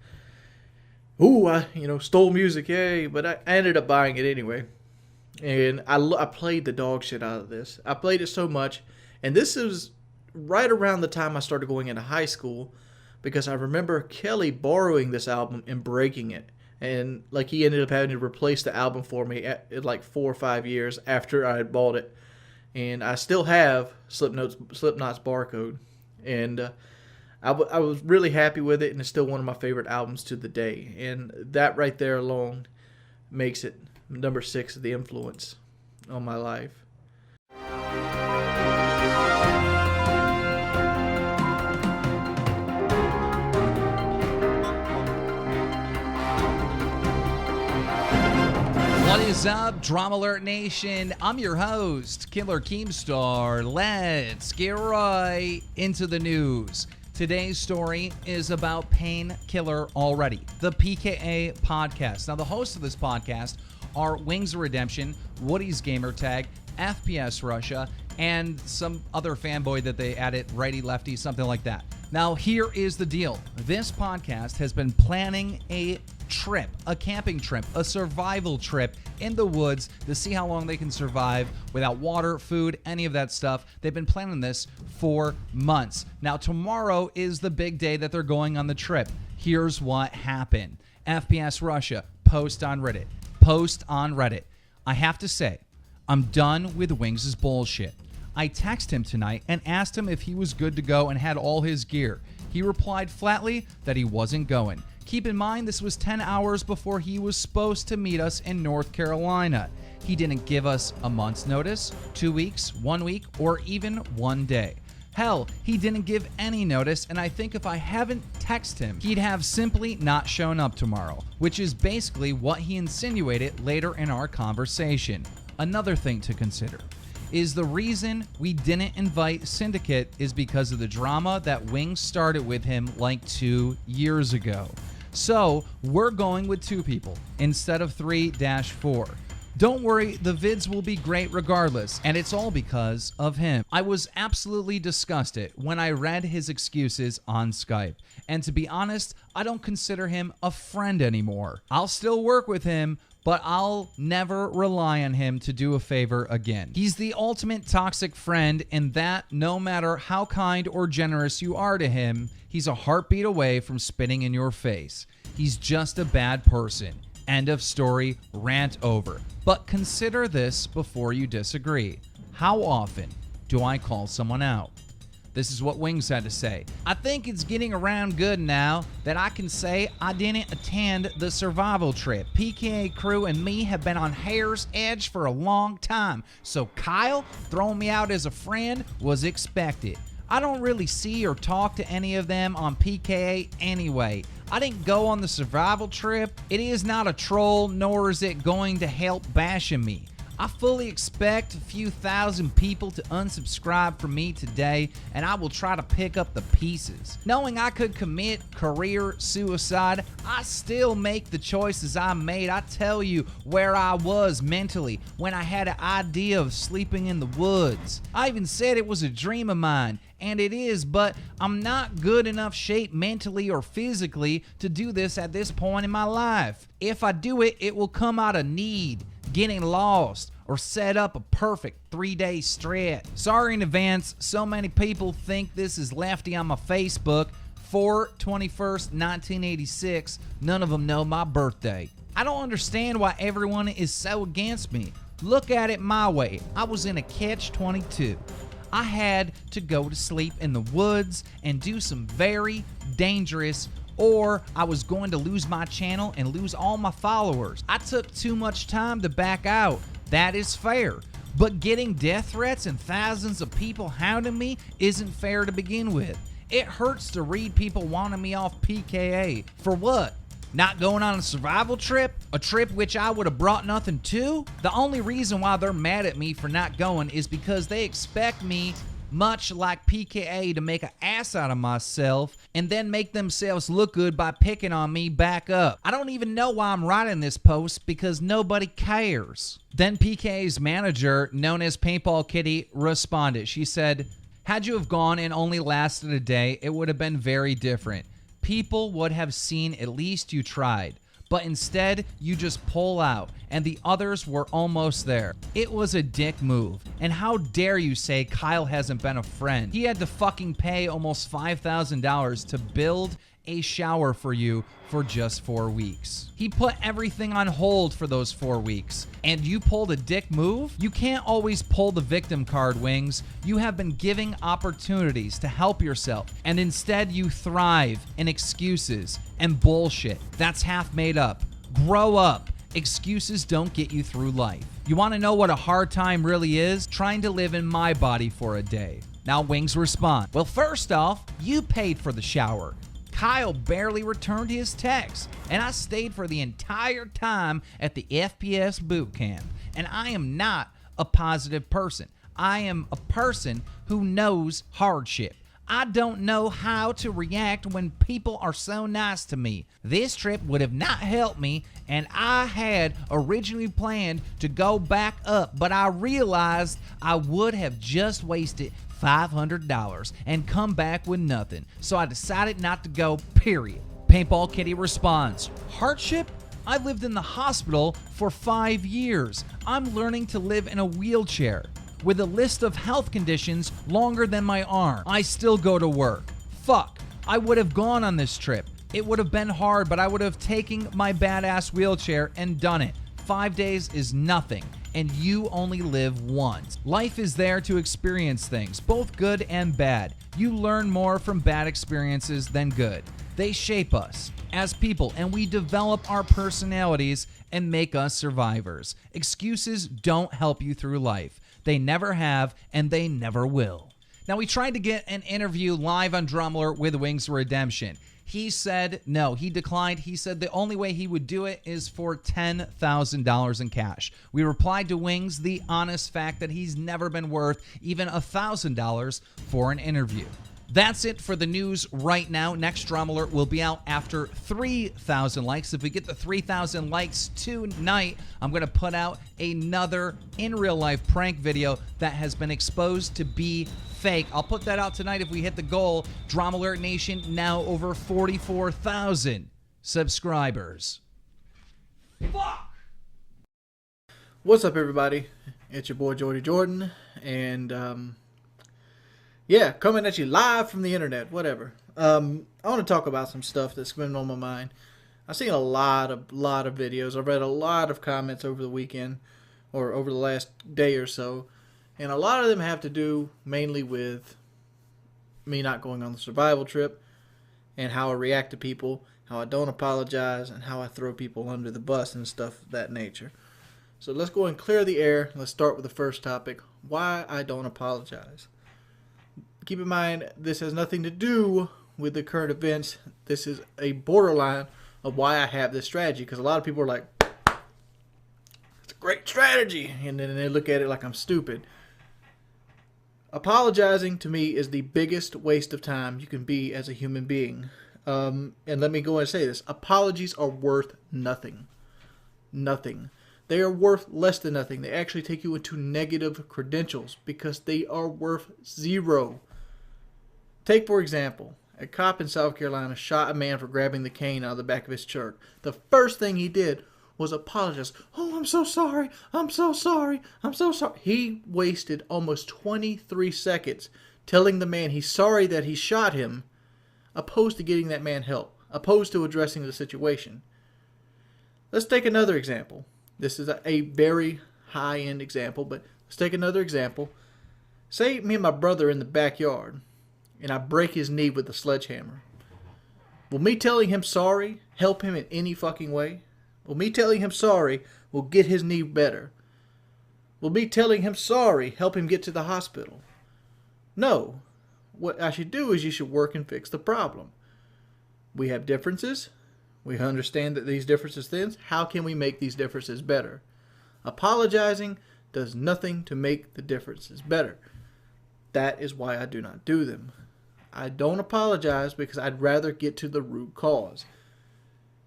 Speaker 1: Ooh, I stole music, yay! But I ended up buying it anyway. And I played the dog shit out of this. I played it so much, and this is
Speaker 2: right around the time I started going into high school, because I remember Kelly borrowing this album and breaking it. And like he ended up having to replace the album for me at like 4 or 5 years after I had bought it. And I still have Slipknot's Barcode. And I was really happy with it, and it's still one of my favorite albums to the day. And that right there alone makes it number 6 of the influence on my life.
Speaker 3: What is up, DramaAlert Nation? I'm your host, Killer Keemstar. Let's get right into the news. Today's story is about Painkiller Already, the PKA podcast. Now, the hosts of this podcast are Wings of Redemption, Woody's Gamertag, FPSRussia, and some other fanboy that they added, righty, lefty, something like that. Now, here is the deal. This podcast has been planning a trip, a camping trip, a survival trip in the woods to see how long they can survive without water, food, any of that stuff. They've been planning this for months. Now, tomorrow is the big day that they're going on the trip. Here's what happened. FPSRussia, post on Reddit. I have to say, I'm done with Wings' bullshit. I texted him tonight and asked him if he was good to go and had all his gear. He replied flatly that he wasn't going. Keep in mind, this was 10 hours before he was supposed to meet us in North Carolina. He didn't give us a month's notice, 2 weeks, 1 week, or even 1 day. Hell, he didn't give any notice, and I think if I haven't texted him, he'd have simply not shown up tomorrow, which is basically what he insinuated later in our conversation. Another thing to consider is the reason we didn't invite Syndicate is because of the drama that Wings started with him like 2 years ago. So we're going with 2 people instead of 3-4. Don't worry, the vids will be great regardless, and it's all because of him. I was absolutely disgusted when I read his excuses on Skype, and to be honest, I don't consider him a friend anymore. I'll still work with him, but I'll never rely on him to do a favor again. He's the ultimate toxic friend in that no matter how kind or generous you are to him, he's a heartbeat away from spitting in your face. He's just a bad person. End of story, rant over. But consider this before you disagree. How often do I call someone out? This is what Wings had to say. I think it's getting around good now that I can say I didn't attend the survival trip. PKA crew and me have been on hair's edge for a long time, so Kyle throwing me out as a friend was expected. I don't really see or talk to any of them on PKA anyway. I didn't go on the survival trip. It is not a troll, nor is it going to help bashing me. I fully expect a few thousand people to unsubscribe from me today, and I will try to pick up the pieces. Knowing I could commit career suicide, I still make the choices I made. I tell you where I was mentally when I had an idea of sleeping in the woods. I even said it was a dream of mine, and it is, but I'm not good enough shape mentally or physically to do this at this point in my life. If I do it, it will come out of need, getting lost, or set up a perfect 3-day stretch. Sorry in advance, so many people think this is Lefty on my Facebook. 4/21st, 1986. None of them know my birthday. I don't understand why everyone is so against me. Look at it my way. I was in a catch-22. I had to go to sleep in the woods and do some very dangerous, or I was going to lose my channel and lose all my followers. I took too much time to back out. That is fair. But getting death threats and thousands of people hounding me isn't fair to begin with. It hurts to read people wanting me off PKA. For what? Not going on a survival trip? A trip which I would have brought nothing to? The only reason why they're mad at me for not going is because they expect me, much like PKA, to make an ass out of myself and then make themselves look good by picking on me back up. I don't even know why I'm writing this post because nobody cares. Then PKA's manager, known as Paintball Kitty, responded. She said, "Had you have gone and only lasted a day, it would have been very different. People would have seen at least you tried. but instead you just pull out, and the others were almost there. It was a dick move, and how dare you say Kyle hasn't been a friend? He had to fucking pay almost $5,000 to build a shower for you for just 4 weeks. He put everything on hold for those 4 weeks, and you pulled a dick move? You can't always pull the victim card, Wings. You have been giving opportunities to help yourself, and instead you thrive in excuses and bullshit. That's half made up. Grow up. Excuses don't get you through life. You want to know what a hard time really is? Trying to live in my body for a day. Now Wings respond. Well, first off, you paid for the shower. Kyle barely returned his text, and I stayed for the entire time at the FPS boot camp. And I am not a positive person. I am a person who knows hardship. I don't know how to react when people are so nice to me. This trip would have not helped me, and I had originally planned to go back up, but I realized I would have just wasted $500 and come back with nothing. So I decided not to go, period. Paintball Kitty responds, hardship? I lived in the hospital for 5 years. I'm learning to live in a wheelchair with a list of health conditions longer than my arm. I still go to work. Fuck, I would have gone on this trip. It would have been hard, but I would have taken my badass wheelchair and done it. 5 days is nothing, and you only live once. Life is there to experience things, both good and bad. You learn more from bad experiences than good. They shape us as people, and we develop our personalities and make us survivors. Excuses don't help you through life. They never have, and they never will. Now, we tried to get an interview live on DramaAlert with Wings of Redemption. He said no, he declined. He said the only way he would do it is for $10,000 in cash. We replied to Wings the honest fact that he's never been worth even $1,000 for an interview. That's it for the news right now. Next DramaAlert will be out after 3,000 likes. If we get the 3,000 likes tonight, I'm going to put out another in real life prank video that has been exposed to be fake. I'll put that out tonight if we hit the goal. DramaAlert Nation, now over 44,000 subscribers. Fuck!
Speaker 2: What's up, everybody? It's your boy Jordy Jordan, and yeah, coming at you live from the internet, whatever. I want to talk about some stuff that's been on my mind. I've seen a lot of videos. I've read a lot of comments over the weekend or over the last day or so, and a lot of them have to do mainly with me not going on the survival trip and how I react to people, how I don't apologize, and how I throw people under the bus and stuff of that nature. So let's go and clear the air. Let's start with the first topic, why I don't apologize. Keep in mind, this has nothing to do with the current events. This is a borderline of why I have this strategy, because a lot of people are like, it's a great strategy, and then they look at it like I'm stupid. Apologizing to me is the biggest waste of time you can be as a human being. And let me go and say this. Apologies are worth nothing. Nothing. They are worth less than nothing. They actually take you into negative credentials because they are worth zero. Take, for example, a cop in South Carolina shot a man for grabbing the cane out of the back of his shirt. The first thing he did was apologize. Oh, I'm so sorry. I'm so sorry. I'm so sorry. He wasted almost 23 seconds telling the man he's sorry that he shot him, opposed to getting that man help, opposed to addressing the situation. Let's take another example. This is a very high-end example, but let's take another example. Say me and my brother are in the backyard, and I break his knee with a sledgehammer. Will me telling him sorry help him in any fucking way? Will me telling him sorry will get his knee better? Will me telling him sorry help him get to the hospital? No. What I should do is you should work and fix the problem. We have differences. We understand that these differences things. How can we make these differences better? Apologizing does nothing to make the differences better. That is why I do not do them. I don't apologize because I'd rather get to the root cause.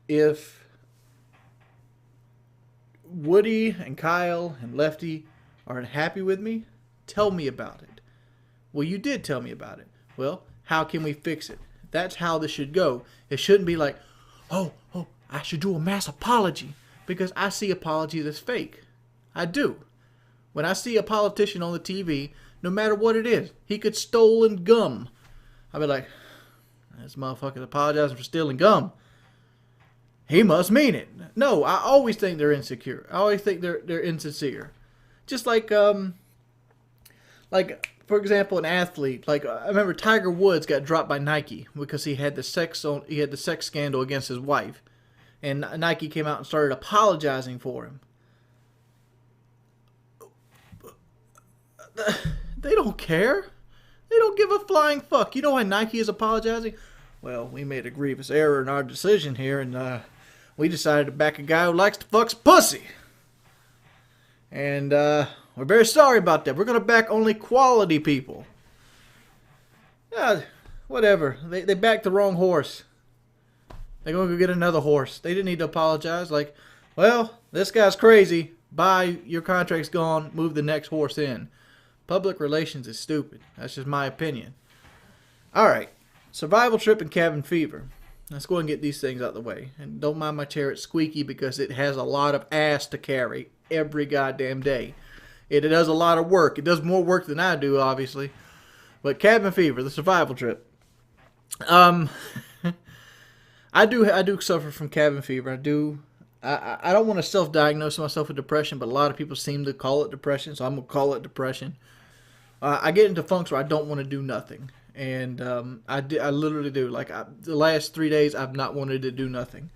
Speaker 2: If Woody and Kyle and Lefty aren't happy with me, tell me about it. Well, you did tell me about it. Well, how can we fix it? That's how this should go. It shouldn't be like, oh, I should do a mass apology because I see apologies as fake. I do. When I see a politician on the TV, no matter what it is, he could stolen gum. I'll be like, this motherfucker's apologizing for stealing gum. He must mean it. No, I always think they're insecure. I always think they're insincere. Just like for example, an athlete. Like I remember Tiger Woods got dropped by Nike because he had the sex scandal against his wife, and Nike came out and started apologizing for him. They don't care. They don't give a flying fuck. You know why Nike is apologizing? Well, we made a grievous error in our decision here, and we decided to back a guy who likes to fuck pussy. And we're very sorry about that. We're going to back only quality people. Yeah, whatever. They backed the wrong horse. They're going to go get another horse. They didn't need to apologize. Like, well, this guy's crazy. Bye. Your contract's gone. Move the next horse in. Public relations is stupid. That's just my opinion. All right. Survival trip and cabin fever. Let's go and get these things out of the way. And don't mind my chair. It's squeaky because it has a lot of ass to carry every goddamn day. It does a lot of work. It does more work than I do, obviously. But cabin fever, the survival trip. I do suffer from cabin fever. I do. I don't want to self-diagnose myself with depression, but a lot of people seem to call it depression, so I'm going to call it depression. I get into funks where I don't want to do nothing. And I literally do. Like the last 3 days, I've not wanted to do nothing.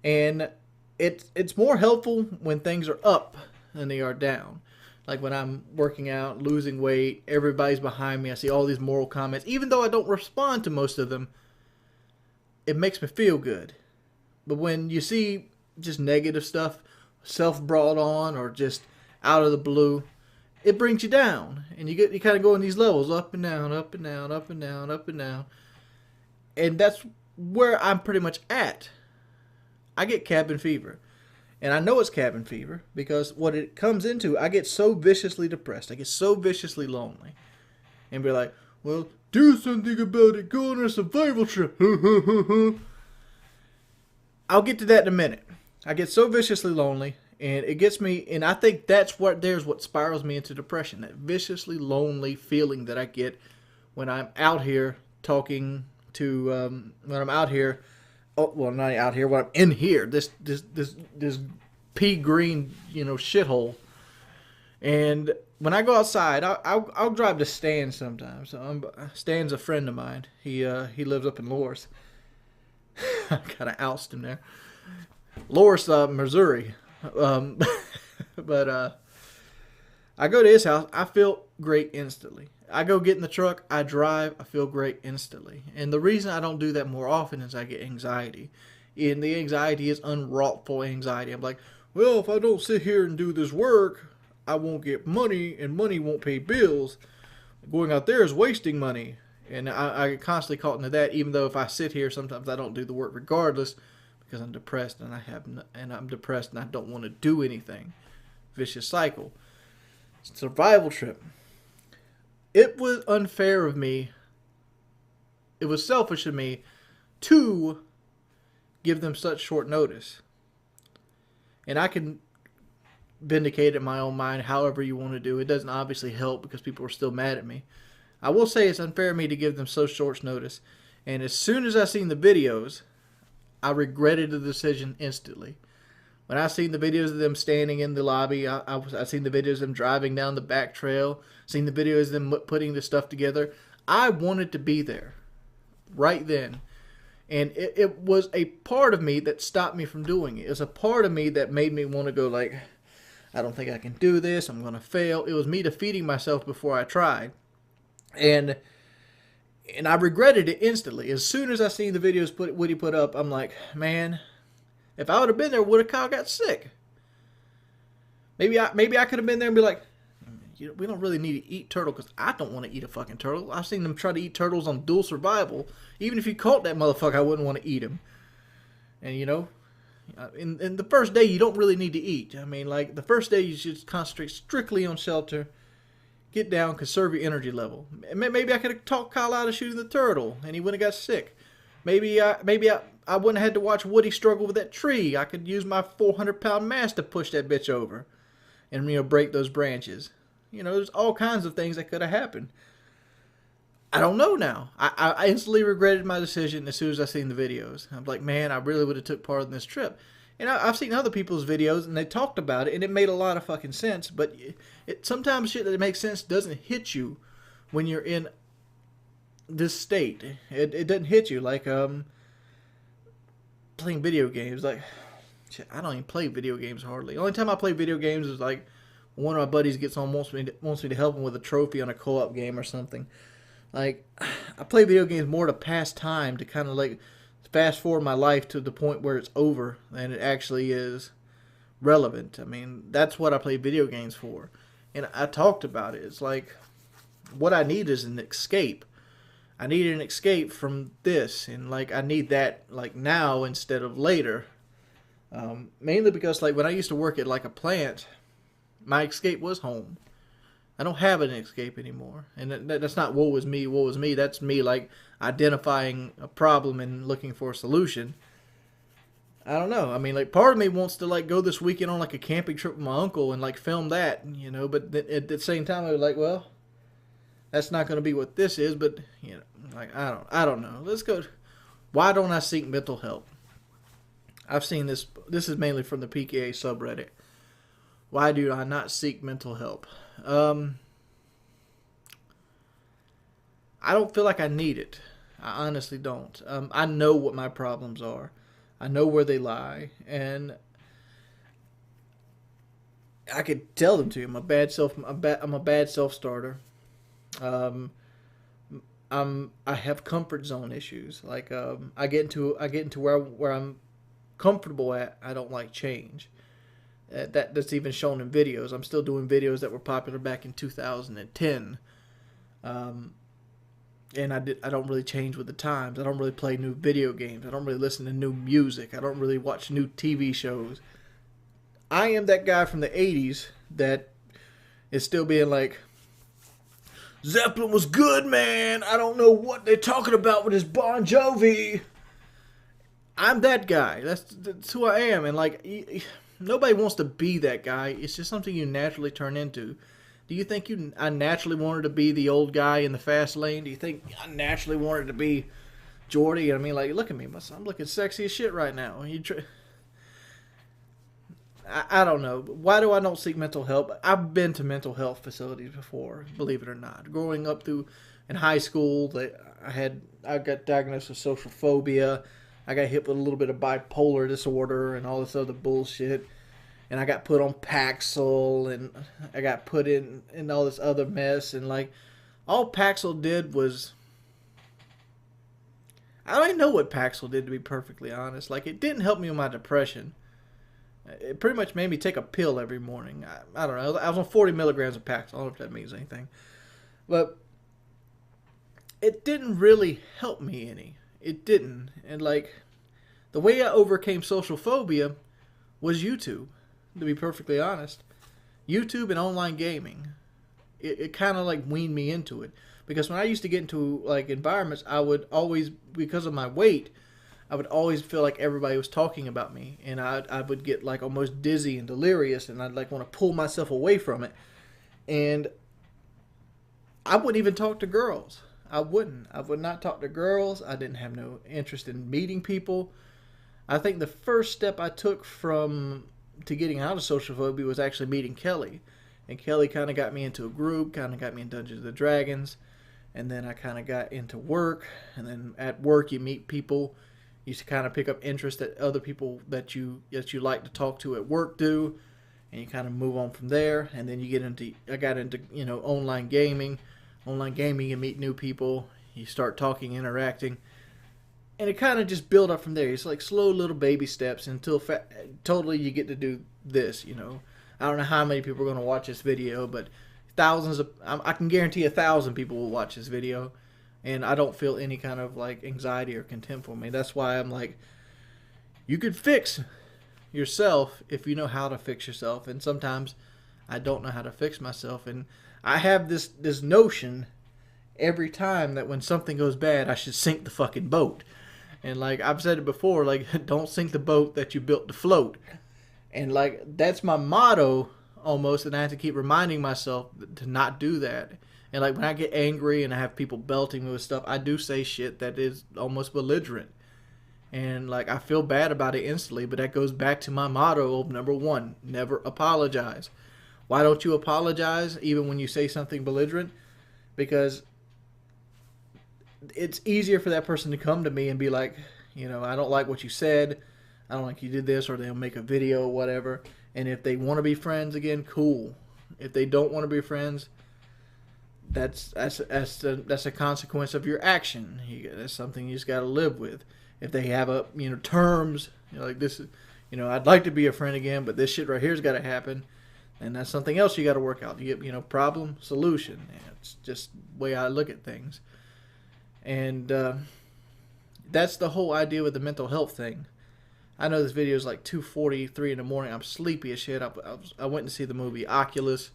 Speaker 2: And it's more helpful when things are up than they are down. Like when I'm working out, losing weight, everybody's behind me. I see all these moral comments. Even though I don't respond to most of them, it makes me feel good. But when you see just negative stuff, self-brought on or just out of the blue, it brings you down. And you kind of go in these levels, up and down, up and down, up and down, up and down. And that's where I'm pretty much at. I get cabin fever. And I know it's cabin fever because what it comes into, I get so viciously depressed. I get so viciously lonely. And be like, well, do something about it. Go on a survival trip. I'll get to that in a minute. I get so viciously lonely. And it gets me, and I think there's what spirals me into depression. That viciously lonely feeling that I get when I'm out here talking to, when I'm out here. Oh, well, not out here. When I'm in here, this pea green, shithole. And when I go outside, I'll drive to Stan sometimes. So Stan's a friend of mine. He lives up in Loris. I gotta oust him there. Loris, Missouri. But I go to his house. I feel great instantly. I go get in the truck, I drive, I feel great instantly. And the reason I don't do that more often is I get anxiety. And the anxiety is unwroughtful anxiety. I'm like, well, if I don't sit here and do this work, I won't get money, and money won't pay bills. Going out there is wasting money. And I get constantly caught into that, even though if I sit here, sometimes I don't do the work regardless, because I'm depressed and I'm depressed and I don't want to do anything. Vicious cycle. Survival trip. It was unfair of me. It was selfish of me to give them such short notice. And I can vindicate it in my own mind however you want to do. It doesn't obviously help because people are still mad at me. I will say it's unfair of me to give them so short notice. And as soon as I seen the videos, I regretted the decision instantly. When I seen the videos of them standing in the lobby, I seen the videos of them driving down the back trail, seen the videos of them putting the stuff together. I wanted to be there right then. And it was a part of me that stopped me from doing it. It was a part of me that made me want to go like, I don't think I can do this. I'm going to fail. It was me defeating myself before I tried. And I regretted it instantly. As soon as I seen the videos Woody put up, I'm like, man, if I would have been there, would have Kyle got sick? Maybe I could have been there and be like, we don't really need to eat turtle because I don't want to eat a fucking turtle. I've seen them try to eat turtles on dual survival. Even if you caught that motherfucker, I wouldn't want to eat him. And in the first day, you don't really need to eat. I mean, like the first day, you should concentrate strictly on shelter. Get down, conserve your energy level. Maybe I could have talked Kyle out of shooting the turtle, and he wouldn't have got sick. Maybe I wouldn't have had to watch Woody struggle with that tree. I could use my 400-pound mass to push that bitch over and, break those branches. There's all kinds of things that could have happened. I don't know now. I instantly regretted my decision as soon as I seen the videos. I'm like, man, I really would have took part in this trip. And I've seen other people's videos, and they talked about it, and it made a lot of fucking sense. But sometimes shit that makes sense doesn't hit you when you're in this state. It doesn't hit you like playing video games. Like, shit, I don't even play video games hardly. The only time I play video games is like one of my buddies gets on, wants me to help him with a trophy on a co-op game or something. Like, I play video games more to pass time, to kind of like fast forward my life to the point where it's over and it actually is relevant. I mean, that's what I play video games for. And I talked about it. It's like, what I need is an escape. I need an escape from this, and like I need that like now instead of later. Mainly because like when I used to work at like a plant, my escape was home. I don't have an escape anymore, and that's not woe is me, woe is me. That's me like identifying a problem and looking for a solution. I don't know. I mean, like part of me wants to like go this weekend on like a camping trip with my uncle and like film that, But at the same time, I was like, well, that's not going to be what this is. But like I don't know. Let's go. Why don't I seek mental help? I've seen this. This is mainly from the PKA subreddit. Why do I not seek mental help? I don't feel like I need it. I honestly don't. I know what my problems are. I know where they lie, and I could tell them to you. I'm a bad self-starter. I have comfort zone issues. Like I get into where I'm comfortable at. I don't like change. That's even shown in videos. I'm still doing videos that were popular back in 2010. And I don't really change with the times. I don't really play new video games. I don't really listen to new music. I don't really watch new TV shows. I am that guy from the 80s that is still being like, Zeppelin was good, man. I don't know what they're talking about with this Bon Jovi. I'm that guy. That's who I am. And like, nobody wants to be that guy. It's just something you naturally turn into. Do you think I naturally wanted to be the old guy in the fast lane? Do you think I naturally wanted to be Jordie? I mean, like, look at me. I'm looking sexy as shit right now. I don't know. Why do I not seek mental help? I've been to mental health facilities before, believe it or not. Growing up in high school, I got diagnosed with social phobia. I got hit with a little bit of bipolar disorder and all this other bullshit. And I got put on Paxil, and I got put in all this other mess. And like, all Paxil did was, I don't even know what Paxil did, to be perfectly honest. Like, it didn't help me with my depression. It pretty much made me take a pill every morning. I don't know. I was on 40 milligrams of Paxil. I don't know if that means anything. But it didn't really help me any. It didn't. And like, the way I overcame social phobia was YouTube, to be perfectly honest. YouTube and online gaming. It kind of like weaned me into it. Because when I used to get into like environments, I would always, because of my weight, I would always feel like everybody was talking about me. And I would get like almost dizzy and delirious, and I'd like want to pull myself away from it. And I wouldn't even talk to girls. I would not talk to girls. I didn't have no interest in meeting people. I think the first step I took to getting out of social phobia was actually meeting Kelly. And Kelly kind of got me into a group, kind of got me in Dungeons & Dragons. And then I kind of got into work. And then at work you meet people. You kind of pick up interest that other people that you like to talk to at work do. And you kind of move on from there. And then I got into, online gaming. Online gaming, you meet new people. You start talking, interacting. And it kind of just build up from there. It's like slow little baby steps until totally you get to do this, I don't know how many people are going to watch this video, but I can guarantee 1,000 people will watch this video. And I don't feel any kind of like anxiety or contempt for me. That's why I'm like, you could fix yourself if you know how to fix yourself. And sometimes I don't know how to fix myself. And I have this notion every time that when something goes bad, I should sink the fucking boat. And like I've said it before, like don't sink the boat that you built to float. And like that's my motto almost, and I have to keep reminding myself to not do that. And like when I get angry and I have people belting me with stuff, I do say shit that is almost belligerent. And like I feel bad about it instantly, but that goes back to my motto of number one, never apologize. Why don't you apologize even when you say something belligerent? Because it's easier for that person to come to me and be like, you know, I don't like what you said. I don't like you did this, or they'll make a video or whatever. And if they want to be friends again, cool. If they don't want to be friends, that's a consequence of your action. That's something you just got to live with. If they have a terms, like this, I'd like to be a friend again, but this shit right here's got to happen, and that's something else you got to work out. You get problem solution. It's just the way I look at things, and that's the whole idea with the mental health thing. I know this video is like 2:43 in the morning. I'm sleepy as shit. I went to see the movie Oculus,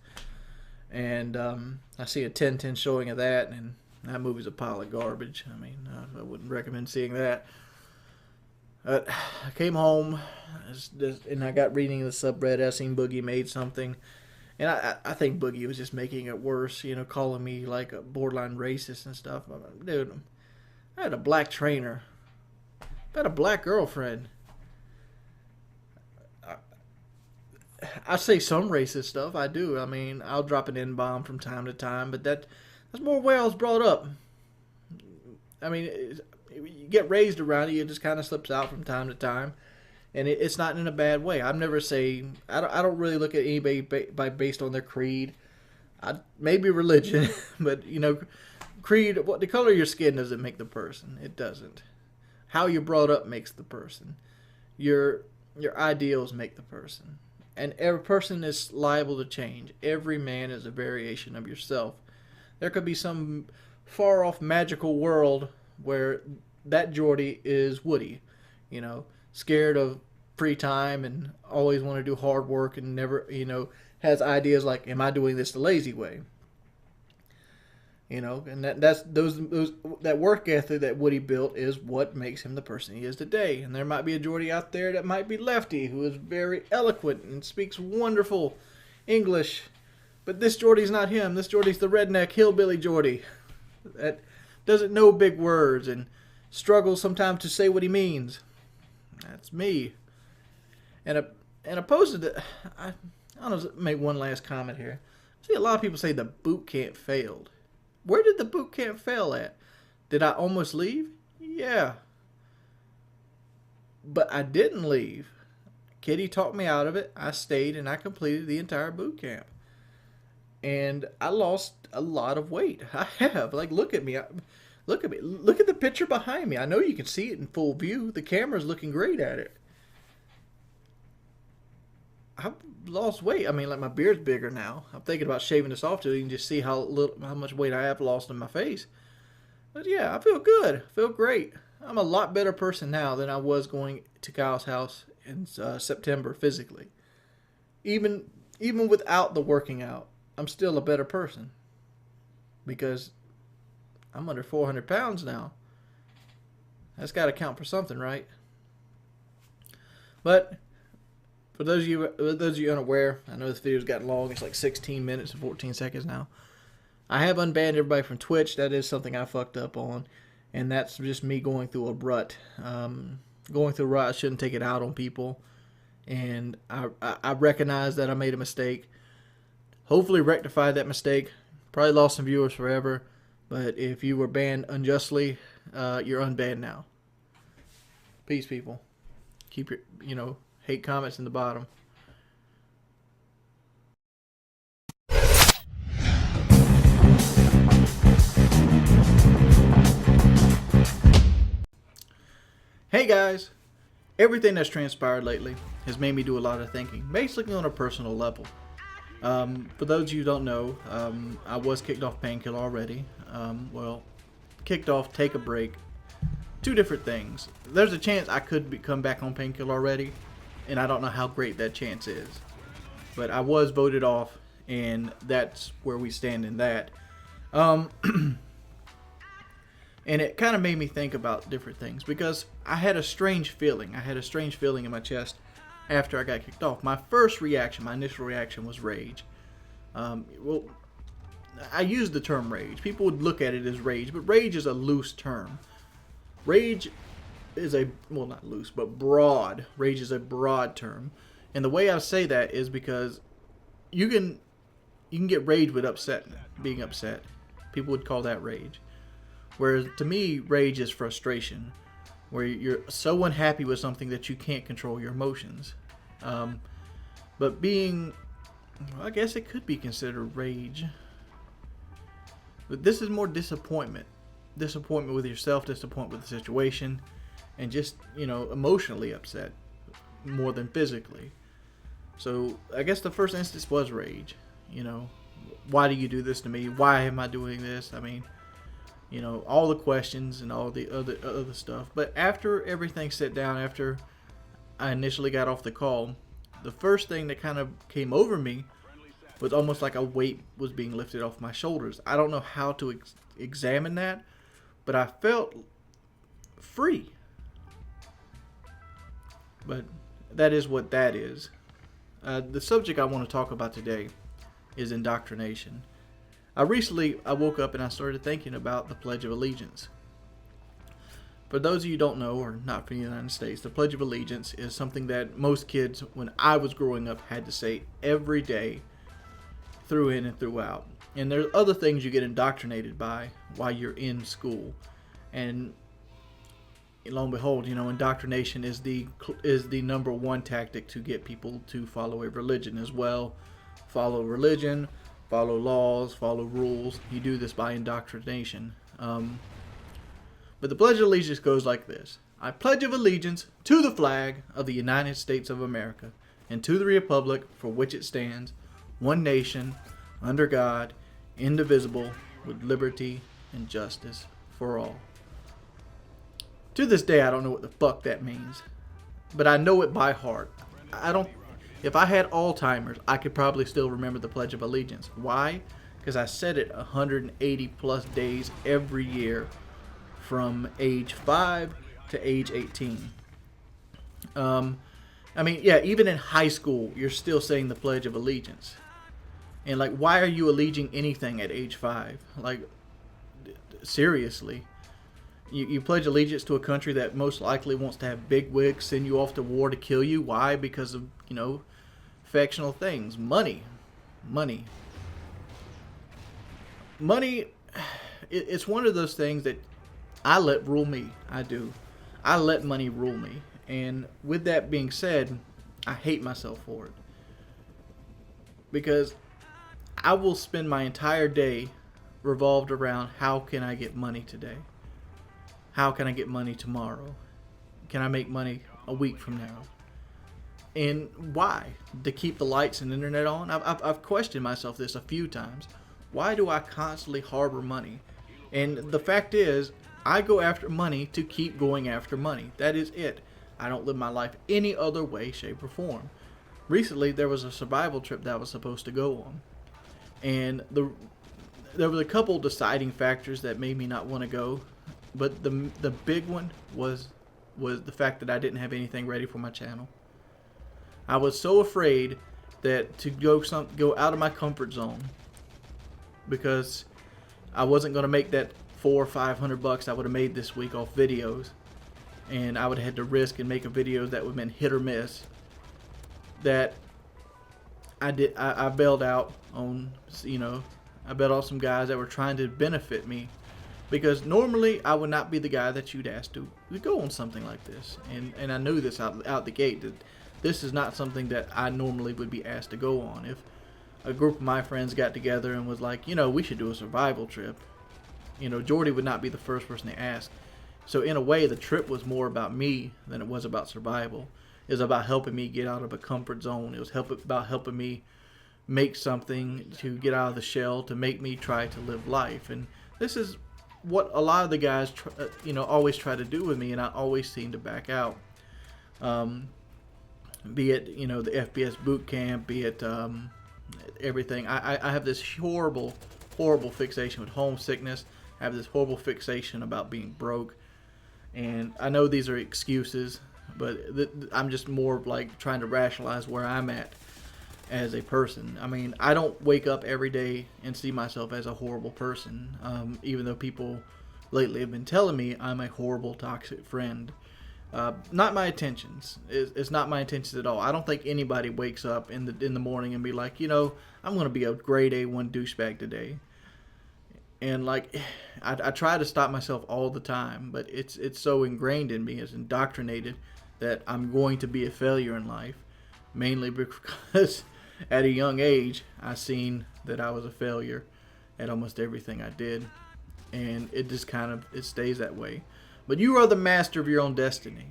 Speaker 2: and I see a 10/10 showing of that, and that movie's a pile of garbage. I mean, I wouldn't recommend seeing that. I came home, and I got reading the subreddit. I seen Boogie made something, and I think Boogie was just making it worse, calling me like a borderline racist and stuff. Dude, I had a black trainer. I had a black girlfriend. I say some racist stuff. I do. I mean, I'll drop an N-bomb from time to time, but that's more the way I was brought up. I mean, you get raised around it, it just kind of slips out from time to time, and it's not in a bad way. I don't really look at anybody based on their creed. Maybe religion, but creed. What the color of your skin doesn't make the person. It doesn't. How you're brought up makes the person. Your ideals make the person. And every person is liable to change. Every man is a variation of yourself. There could be some far-off magical world where that Jordie is Woody, scared of free time and always want to do hard work and never, has ideas like, am I doing this the lazy way? And that work ethic that Woody built is what makes him the person he is today. And there might be a Jordie out there that might be lefty, who is very eloquent and speaks wonderful English. But this Jordie's not him. This Jordie's the redneck hillbilly Jordie that doesn't know big words and struggles sometimes to say what he means. That's me. And opposed to that, I don't know, make one last comment here. I see a lot of people say the boot camp failed. Where did the boot camp fail at? Did I almost leave? Yeah. But I didn't leave. Kitty talked me out of it. I stayed and I completed the entire boot camp. And I lost a lot of weight. I have. Like, look at me. Look at me. Look at the picture behind me. I know you can see it in full view. The camera's looking great at it. I've lost weight. I mean, like, my beard's bigger now. I'm thinking about shaving this off so you can just see how much weight I have lost in my face. But yeah, I feel good. I feel great. I'm a lot better person now than I was going to Kyle's house in September physically. Even without the working out, I'm still a better person. Because I'm under 400 pounds now. That's got to count for something, right? But For those of you unaware, I know this video's gotten long. It's like 16 minutes and 14 seconds now. I have unbanned everybody from Twitch. That is something I fucked up on. And that's just me going through a rut. Going through a rut, I shouldn't take it out on people. And I recognize that I made a mistake. Hopefully rectified that mistake. Probably lost some viewers forever. But if you were banned unjustly, you're unbanned now. Peace, people. Keep your, hate comments in the bottom. Hey guys, everything that's transpired lately has made me do a lot of thinking, basically on a personal level. For those of you who don't know, I was kicked off Painkiller already. Kicked off, take a break. Two different things. There's a chance I could come back on Painkiller already, and I don't know how great that chance is. But I was voted off, and that's where we stand in that. And And it kind of made me think about different things because I had a strange feeling. I had a strange feeling in my chest after I got kicked off. My first reaction, my initial reaction was rage. Well, I use the term rage. People would look at it as rage, but rage is a loose term. Rage is well, not loose, but broad. Rage is a broad term. And the way I say that is because you can get rage with being upset. People would call that rage. Whereas to me, rage is frustration, where you're so unhappy with something that you can't control your emotions. But I guess it could be considered rage. But this is more disappointment. Disappointment with yourself, disappointment with the situation, and just, emotionally upset more than physically. So I guess the first instance was rage. Why do you do this to me? Why am I doing this? I mean, all the questions and all the other stuff. But after everything sat down, after I initially got off the call, the first thing that kind of came over me was almost like a weight was being lifted off my shoulders. I don't know how to examine that, but I felt free. But that is what that is. The subject I want to talk about today is indoctrination. I woke up and I started thinking about the Pledge of Allegiance. For those of you who don't know or not from the United States, the Pledge of Allegiance is something that most kids, when I was growing up, had to say every day, through in and throughout. And there's other things you get indoctrinated by while you're in school. And lo and behold, indoctrination is the number one tactic to get people to follow a religion as well. Follow religion, follow laws, follow rules. You do this by indoctrination. But the Pledge of Allegiance goes like this. I pledge of allegiance to the flag of the United States of America and to the republic for which it stands, one nation, under God, indivisible, with liberty and justice for all. To this day, I don't know what the fuck that means, but I know it by heart. If I had Alzheimer's, I could probably still remember the Pledge of Allegiance. Why? Because I said it 180 plus days every year from age 5 to age 18. Even in high school, you're still saying the Pledge of Allegiance. And why are you alleging anything at age 5? Seriously. You pledge allegiance to a country that most likely wants to have big wigs send you off to war to kill you. Why? Because of, factional things. Money. It's one of those things that I let rule me. I do. I let money rule me. And with that being said, I hate myself for it. Because I will spend my entire day revolved around how can I get money today? How can I get money tomorrow? Can I make money a week from now? And why? To keep the lights and internet on? I've questioned myself this a few times. Why do I constantly harbor money? And the fact is, I go after money to keep going after money. That is it. I don't live my life any other way, shape, or form. Recently, there was a survival trip that I was supposed to go on. And there was a couple deciding factors that made me not want to go. But the big one was the fact that I didn't have anything ready for my channel. I was so afraid that to go out of my comfort zone, because I wasn't going to make that $400 or $500 I would have made this week off videos, and I would have had to risk and make a video that would have been hit or miss. That I bailed out on, I bailed out some guys that were trying to benefit me. Because normally I would not be the guy that you'd ask to go on something like this. And I knew this out the gate, that this is not something that I normally would be asked to go on. If a group of my friends got together and was like, we should do a survival trip, Jordie would not be the first person to ask. So in a way, the trip was more about me than it was about survival. It was about helping me get out of a comfort zone. It was about helping me make something to get out of the shell, to make me try to live life. And this is what a lot of the guys always try to do with me, and I always seem to back out. Be it the FPS boot camp, be it everything. I have this horrible fixation with homesickness. have this horrible fixation about being broke. And I know these are excuses, but I'm just more like trying to rationalize where I'm at as a person. I mean, I don't wake up every day and see myself as a horrible person, even though people lately have been telling me I'm a horrible, toxic friend. Not my intentions. It's not my intentions at all. I don't think anybody wakes up in the morning and be like, you know, I'm going to be a grade A1 douchebag today. And like, I try to stop myself all the time, but it's so ingrained in me, it's indoctrinated, that I'm going to be a failure in life, mainly because at a young age I seen that I was a failure at almost everything I did, and it just kind of, it stays that way. But you are the master of your own destiny,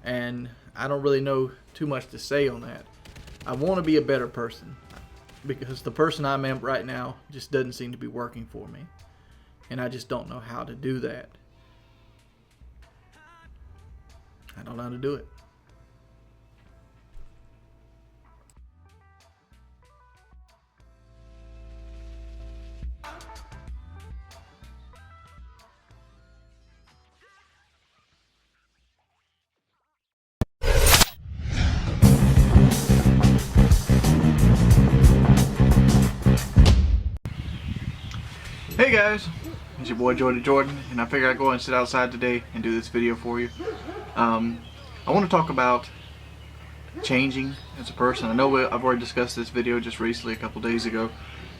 Speaker 2: and I don't really know too much to say on that. I want to be a better person, because the person I'm in right now just doesn't seem to be working for me, and I just don't know how to do that. I don't know how to do it. Hey guys, it's your boy Jordan, and I figured I'd go and sit outside today and do this video for you. I want to talk about changing as a person. I know I've already discussed this video just recently, a couple days ago,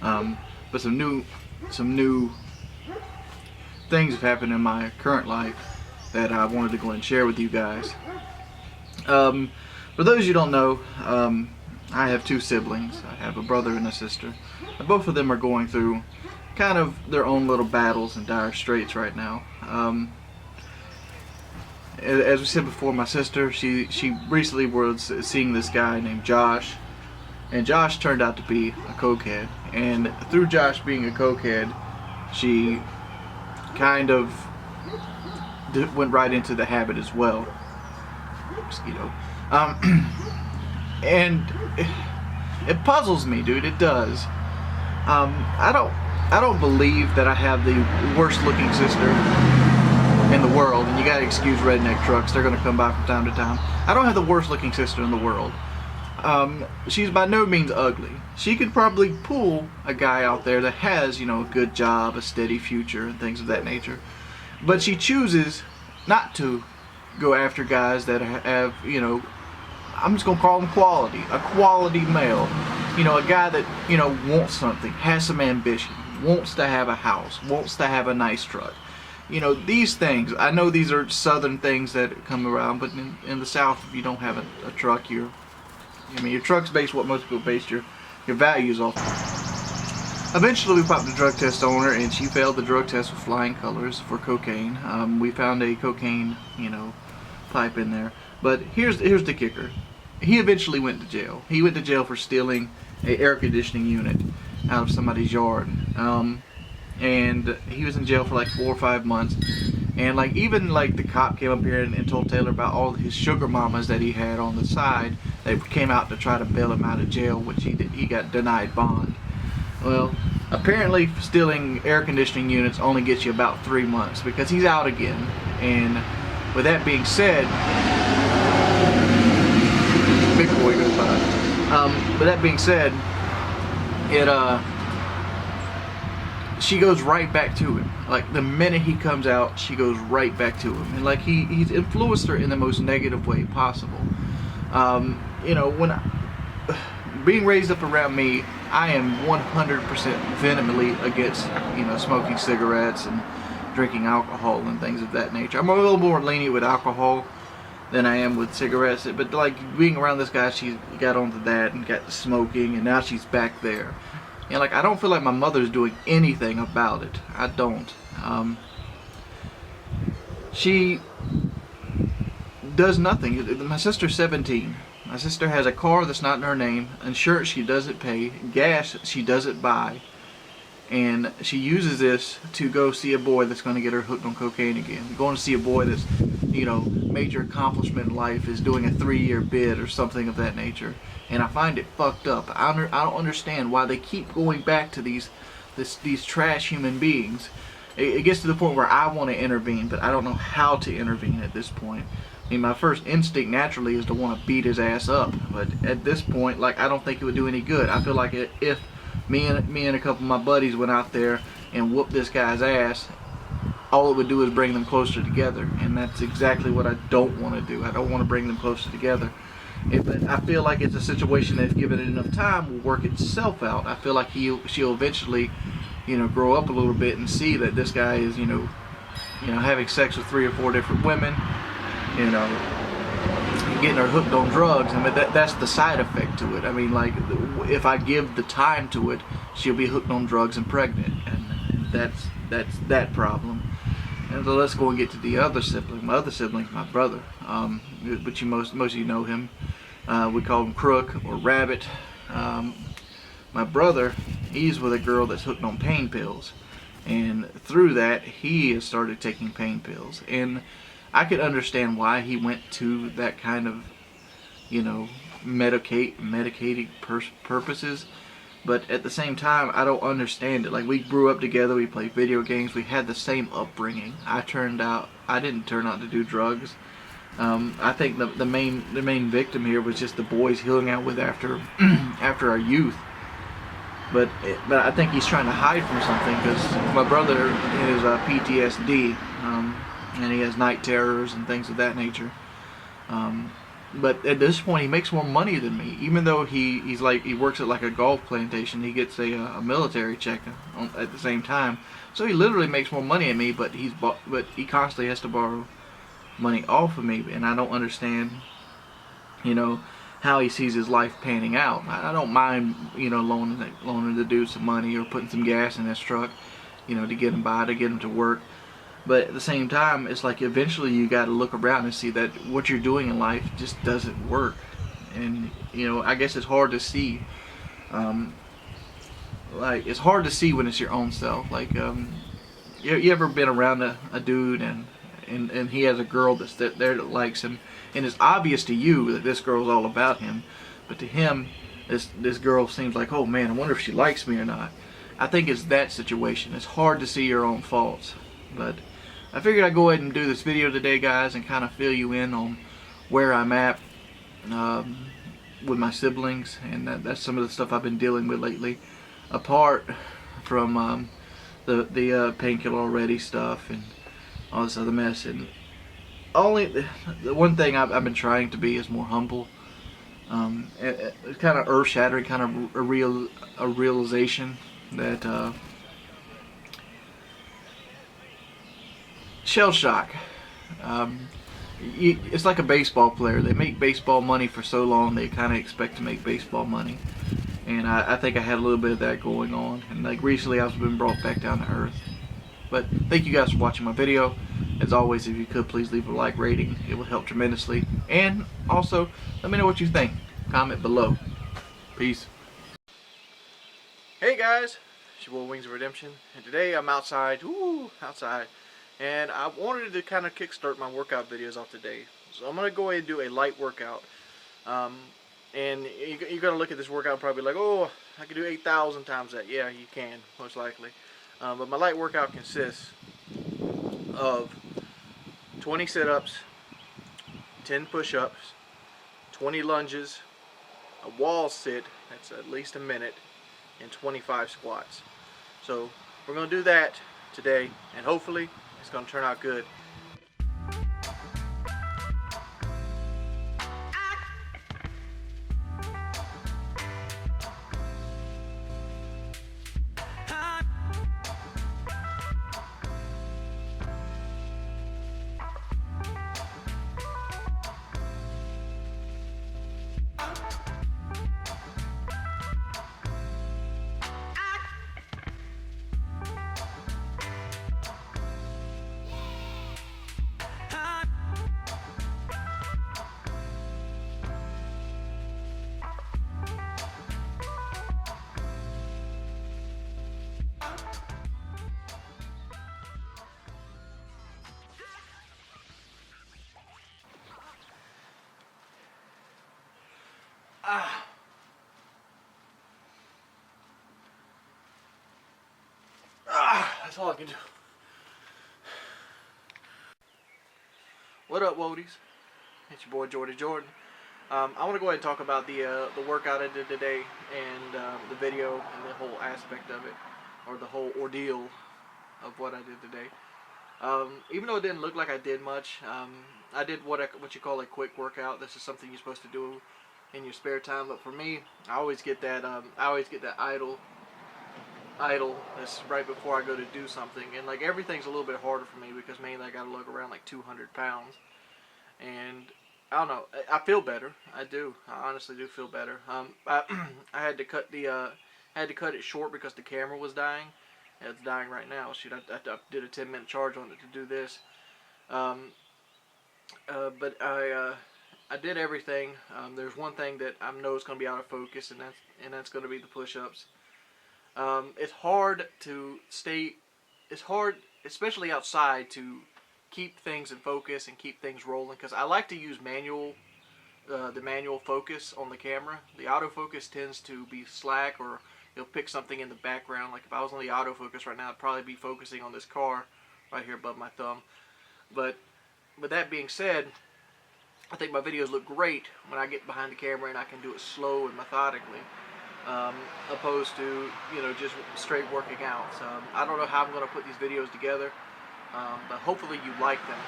Speaker 2: but some new things have happened in my current life that I wanted to go and share with you guys. For those you don't know, I have two siblings. I have a brother and a sister. And both of them are going through kind of their own little battles and dire straits right now. As we said before, my sister, she recently was seeing this guy named Josh, and Josh turned out to be a cokehead. And through Josh being a cokehead, she kind of went right into the habit as well. Mosquito. And it puzzles me, dude. It does. I don't believe that I have the worst looking sister in the world, and you gotta excuse redneck trucks, they're gonna come by from time to time. I don't have the worst looking sister in the world. She's by no means ugly. She could probably pull a guy out there that has, you know, a good job, a steady future, and things of that nature. But she chooses not to go after guys that have, you know, I'm just gonna call him quality, a quality male. You know, a guy that, you know, wants something, has some ambition, wants to have a house, wants to have a nice truck. You know, these things, I know these are southern things that come around, but in the South, if you don't have a truck, your truck's based what most people base your values off. Eventually, we popped a drug test on her, and she failed the drug test with flying colors for cocaine. We found a cocaine, you know, pipe in there. But here's the kicker. He eventually went to jail. He went to jail for stealing an air conditioning unit out of somebody's yard. And he was in jail for like 4 or 5 months. And like even like the cop came up here and told Taylor about all his sugar mamas that he had on the side that came out to try to bail him out of jail, which he got denied bond. Well, apparently stealing air conditioning units only gets you about 3 months because he's out again. And with that being said, big boy goes by. With that being said, she goes right back to him. Like the minute he comes out, she goes right back to him, and like he's influenced her in the most negative way possible. You know, when being raised up around me, I am 100% vehemently against, you know, smoking cigarettes and drinking alcohol and things of that nature. I'm a little more lenient with alcohol than I am with cigarettes, but like being around this guy, she got onto that and got to smoking, and now she's back there. And like, I don't feel like my mother's doing anything about it. I don't. She does nothing. My sister's 17. My sister has a car that's not in her name, insurance she doesn't pay, gas she doesn't buy, and she uses this to go see a boy that's going to get her hooked on cocaine again. Going to see a boy that's, you know, major accomplishment in life is doing a 3-year bid or something of that nature. And I find it fucked up. I don't understand why they keep going back to these these trash human beings. It gets to the point where I want to intervene, but I don't know how to intervene at this point. I mean, my first instinct naturally is to want to beat his ass up, but at this point, like, I don't think it would do any good. I feel like if me and a couple of my buddies went out there and whooped this guy's ass, all it would do is bring them closer together, and that's exactly what I don't want to do. I don't want to bring them closer together. But I feel like it's a situation that, if given it enough time, will work itself out. I feel like she'll eventually, grow up a little bit and see that this guy is, having sex with 3 or 4 different women, getting her hooked on drugs, and that's the side effect to it. I mean, like, if I give the time to it, she'll be hooked on drugs and pregnant, and that's that problem. And so let's go and get to the other sibling. My other sibling, my brother, but most of you know him. We call him Crook or Rabbit. My brother, he's with a girl that's hooked on pain pills, and through that, he has started taking pain pills. And I could understand why he went to that kind of, medicating purposes. But at the same time, I don't understand it. Like, we grew up together, we played video games, we had the same upbringing. I didn't turn out to do drugs. I think the main victim here was just the boys he hung out with after our youth. But I think he's trying to hide from something, because my brother is PTSD, and he has night terrors and things of that nature. But at this point, he makes more money than me. Even though he works at like a golf plantation, he gets a military check at the same time. So he literally makes more money than me. But he constantly has to borrow money off of me, and I don't understand, how he sees his life panning out. I don't mind, loaning the dude some money or putting some gas in his truck, to get him by, to get him to work. But at the same time, it's like eventually you got to look around and see that what you're doing in life just doesn't work. And, I guess it's hard to see. It's hard to see when it's your own self. Like, you ever been around a dude and he has a girl that's there that likes him, and it's obvious to you that this girl's all about him, but to him, this girl seems like, oh man, I wonder if she likes me or not. I think it's that situation. It's hard to see your own faults. But I figured I'd go ahead and do this video today, guys, and kind of fill you in on where I'm at with my siblings, and that's some of the stuff I've been dealing with lately, apart from the painkiller already stuff and all this other mess. And only the one thing I've been trying to be is more humble. It's kind of earth-shattering, kind of a realization that shell shock. It's like a baseball player. They make baseball money for so long, they kind of expect to make baseball money. And I think I had a little bit of that going on. And like recently, I've been brought back down to earth. But thank you guys for watching my video. As always, if you could, please leave a like rating. It will help tremendously. And also, let me know what you think. Comment below. Peace. Hey guys, it's your boy Wings of Redemption. And today I'm outside. Outside. And I wanted to kind of kickstart my workout videos off today. So I'm going to go ahead and do a light workout. And you're going to look at this workout and probably be like, oh, I can do 8,000 times that. Yeah, you can, most likely. But my light workout consists of 20 sit-ups, 10 push-ups, 20 lunges, a wall sit, that's at least a minute, and 25 squats. So we're going to do that today, and hopefully it's going to turn out good. That's all I can do. What up, Wodies? It's your boy Jordy Jordan. I want to go ahead and talk about the workout I did today and the video and the whole aspect of it, or the whole ordeal of what I did today. Even though it didn't look like I did much, I did what you call a quick workout. This is something you're supposed to do in your spare time. But for me, I always get that idle. That's right before I go to do something, and like everything's a little bit harder for me because mainly I got to lug around like 200 pounds, and I don't know. I feel better. I do. I honestly do feel better. I had to cut it short because the camera was dying. It's dying right now. Shoot, I did a 10-minute charge on it to do this. But I did everything. There's one thing that I know is going to be out of focus, and that's going to be the push-ups. It's hard to stay. It's hard, especially outside, to keep things in focus and keep things rolling, because I like to use the manual focus on the camera. The autofocus tends to be slack, or you'll pick something in the background. Like if I was on the autofocus right now, I'd probably be focusing on this car right here above my thumb. But with that being said, I think my videos look great when I get behind the camera and I can do it slow and methodically, opposed to, you know, just straight working out. So I don't know how I'm going to put these videos together. But hopefully you like them.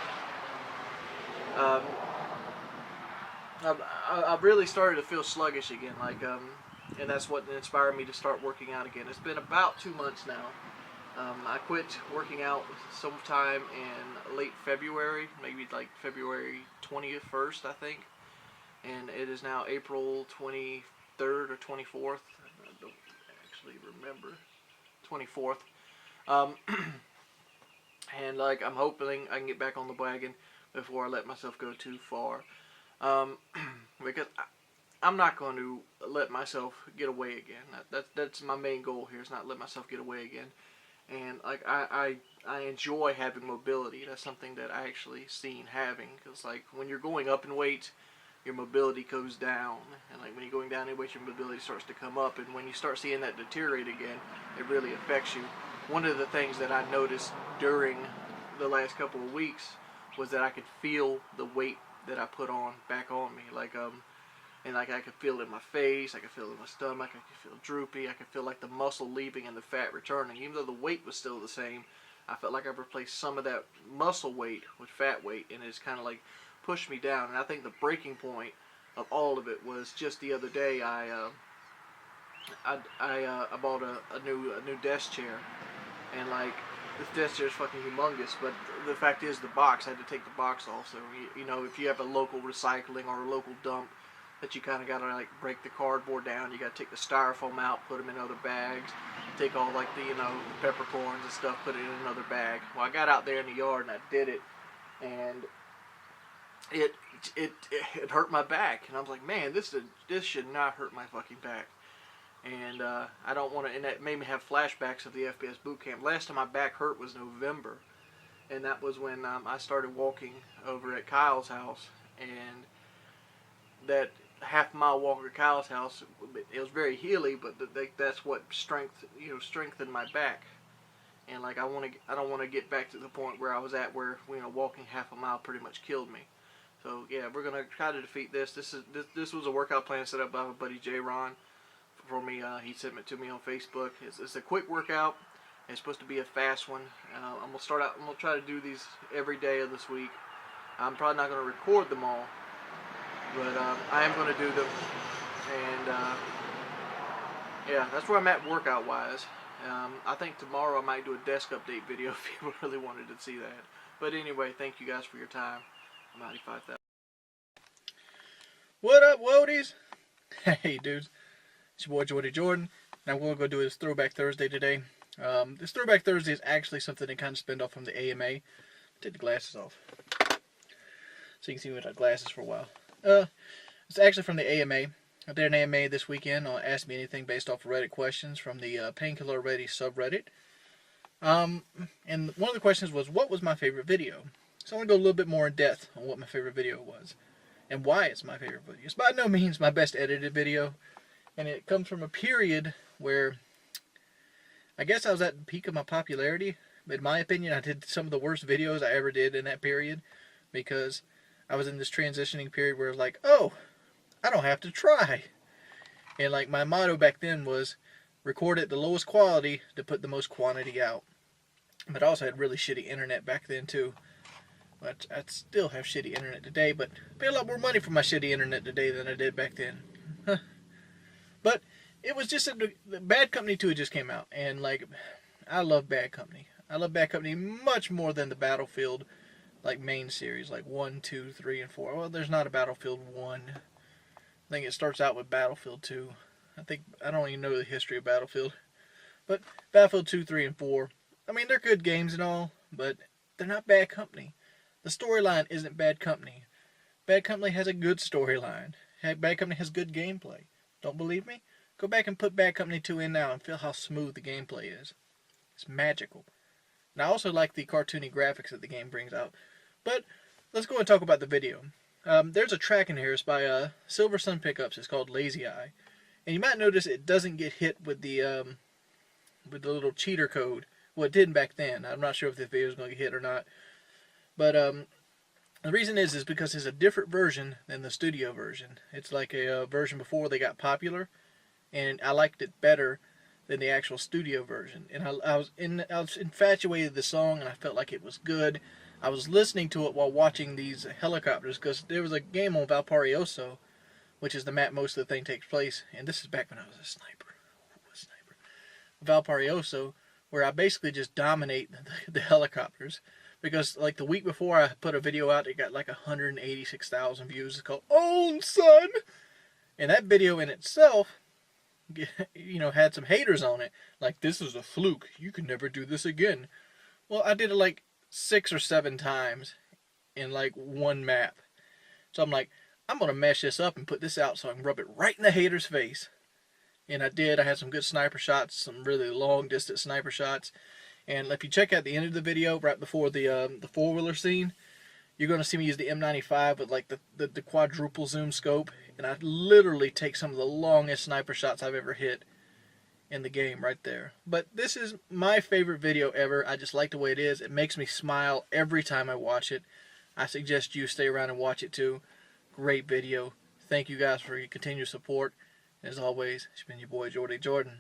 Speaker 2: I've really started to feel sluggish again, and that's what inspired me to start working out again. It's been about 2 months now. I quit working out sometime in late February, maybe like February 21st, I think. And it is now April 23rd or 24th. I don't actually remember. 24th. And like I'm hoping I can get back on the wagon before I let myself go too far, because I'm not going to let myself get away again. That's my main goal here, is not let myself get away again. And like I enjoy having mobility. That's something that I actually seen having, because like when you're going up in weight, your mobility goes down, and like when you're going down in weight, your mobility starts to come up, and when you start seeing that deteriorate again, it really affects you. One of the things that I noticed during the last couple of weeks was that I could feel the weight that I put on back on me, and like I could feel it in my face, I could feel it in my stomach, I could feel droopy, I could feel like the muscle leaving and the fat returning. Even though the weight was still the same, I felt like I replaced some of that muscle weight with fat weight, and it's kind of like pushed me down. And I think the breaking point of all of it was just the other day. I bought a new desk chair. And like, this desk chair is fucking humongous, but the fact is, the box, I had to take the box off. So you know, if you have a local recycling or a local dump, that you kind of gotta like break the cardboard down, you gotta take the styrofoam out, put them in other bags, take all like the, you know, the peppercorns and stuff, put it in another bag. Well, I got out there in the yard and I did it, and it hurt my back, and I was like, man, this should not hurt my fucking back. And I don't want to, and that made me have flashbacks of the FPS boot camp. Last time my back hurt was November, and that was when I started walking over at Kyle's house, and that half-mile walk at Kyle's house, it was very hilly, but that's what strengthened my back. And like I don't want to get back to the point where I was at, where, you know, walking half a mile pretty much killed me. So yeah, we're gonna try to defeat this. This was a workout plan set up by my buddy J. Ron for me. He sent it to me on Facebook. It's a quick workout. It's supposed to be a fast one. I'm gonna try to do these every day of this week. I'm probably not gonna record them all, but I am gonna do them. And yeah, that's where I'm at workout wise. I think tomorrow I might do a desk update video if people really wanted to see that. But anyway, thank you guys for your time. I'm 95,000. What up, Wodies? Hey, dudes. It's your boy Jordy Jordan, and I'm going to go do this Throwback Thursday today. This Throwback Thursday is actually something to kind of spin off from the AMA. Take the glasses off so you can see me without glasses for a while. It's actually from the AMA. I did an AMA this weekend on Ask Me Anything based off of Reddit questions from the Painkiller Ready subreddit. And one of the questions was, what was my favorite video? So I want to go a little bit more in depth on what my favorite video was and why it's my favorite video. It's by no means my best edited video. And it comes from a period where I guess I was at the peak of my popularity, in my opinion, I did some of the worst videos I ever did in that period, because I was in this transitioning period where it was like, oh, I don't have to try. And like my motto back then was record at the lowest quality to put the most quantity out. But I also had really shitty internet back then too. But I still have shitty internet today, but I pay a lot more money for my shitty internet today than I did back then. But it was just Bad Company 2 just came out, and like, I love Bad Company. I love Bad Company much more than the Battlefield like main series, like 1, 2, 3, and 4. Well, there's not a Battlefield 1. I think it starts out with Battlefield 2. I don't even know the history of Battlefield. But Battlefield 2, 3, and 4, I mean, they're good games and all, but they're not Bad Company. The storyline isn't Bad Company. Bad Company has a good storyline. Bad Company has good gameplay. Don't believe me? Go back and put Bad Company 2 in now and feel how smooth the gameplay is. It's magical. And I also like the cartoony graphics that the game brings out. But let's go and talk about the video. There's a track in here. It's by Silver Sun Pickups. It's called Lazy Eye. And you might notice it doesn't get hit with the little cheater code. Well, it did back then. I'm not sure if this video is going to get hit or not. But the reason is because it's a different version than the studio version. It's like a version before they got popular, and I liked it better than the actual studio version. And I was infatuated with the song, and I felt like it was good. I was listening to it while watching these helicopters, because there was a game on Valparaiso, which is the map most of the thing takes place. And this is back when I was a sniper. Valparaiso, where I basically just dominate the helicopters. Because like the week before I put a video out, it got like 186,000 views. It's called Own Son. And that video in itself, you know, had some haters on it. Like, this is a fluke. You can never do this again. Well, I did it like 6 or 7 times in like one map. So I'm like, I'm going to mesh this up and put this out so I can rub it right in the hater's face. And I did. I had some good sniper shots, some really long distance sniper shots. And if you check out the end of the video, right before the four-wheeler scene, you're going to see me use the M95 with like the quadruple zoom scope. And I literally take some of the longest sniper shots I've ever hit in the game right there. But this is my favorite video ever. I just like the way it is. It makes me smile every time I watch it. I suggest you stay around and watch it too. Great video. Thank you guys for your continued support. As always, it's been your boy Jordie Jordan.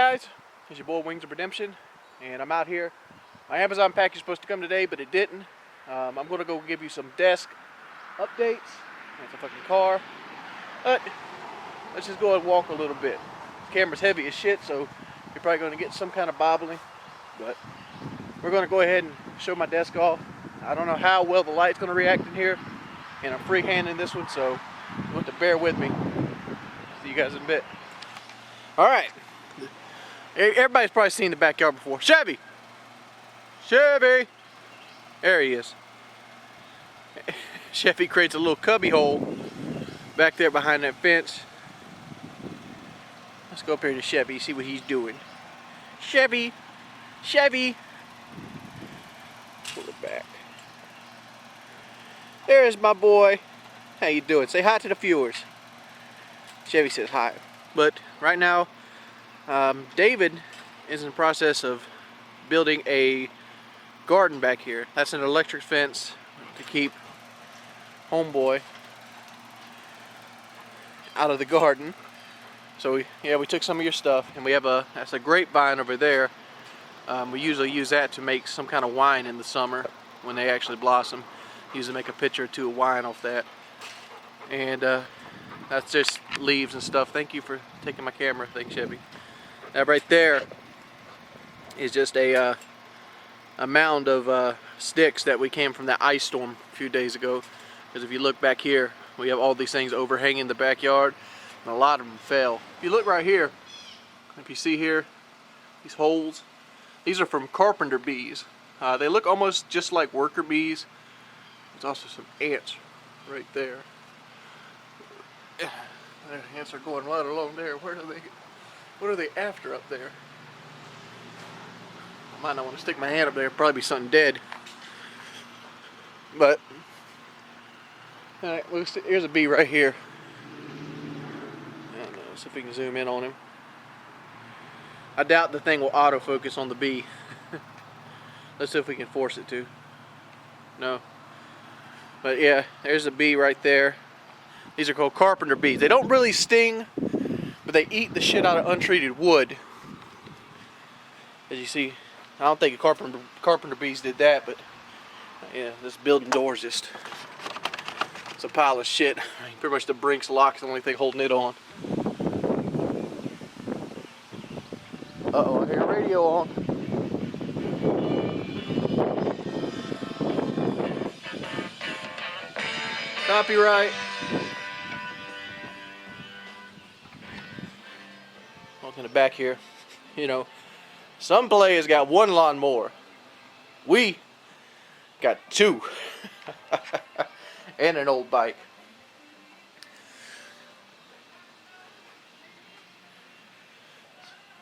Speaker 1: guys, it's your boy Wings of Redemption, and I'm out here. My Amazon package is supposed to come today, but it didn't. I'm gonna go give you some desk updates. It's a fucking car. But let's just go and walk a little bit. This camera's heavy as shit, so you're probably gonna get some kind of bobbling. But we're gonna go ahead and show my desk off. I don't know how well the light's gonna react in here, and I'm freehanding this one, so you have to bear with me. See you guys in a bit. All right. Everybody's probably seen the backyard before. Chevy! Chevy! There he is. Chevy creates a little cubby hole back there behind that fence. Let's go up here to Chevy, see what he's doing. Chevy! Chevy! Pull it back. There's my boy. How you doing? Say hi to the viewers. Chevy says hi. But right now, David is in the process of building a garden back here. That's an electric fence to keep homeboy out of the garden. So we took some of your stuff, and we have that's a grapevine over there. We usually use that to make some kind of wine in the summer when they actually blossom. Usually make a pitcher or two of wine off that. And that's just leaves and stuff. Thank you for taking my camera. Thanks, Chevy. That right there is just a mound of sticks that we came from that ice storm a few days ago. Because if you look back here, we have all these things overhanging the backyard, and a lot of them fell. If you look right here, if you see here, these holes, these are from carpenter bees. They look almost just like worker bees. There's also some ants right there. The ants are going right along there. What are they after up there? I might not want to stick my hand up there. Probably be something dead. But alright, here's a bee right here. I don't know, see if we can zoom in on him. I doubt the thing will autofocus on the bee. Let's see if we can force it to. No. But yeah, there's a bee right there. These are called carpenter bees. They don't really sting, but they eat the shit out of untreated wood. As you see, I don't think carpenter bees did that, but yeah, this building door's just, it's a pile of shit. Pretty much the Brinks lock's the only thing holding it on. Uh-oh, I hear radio on. Copyright. Look in the back here. You know, some players got one lawnmower. We got two. And an old bike.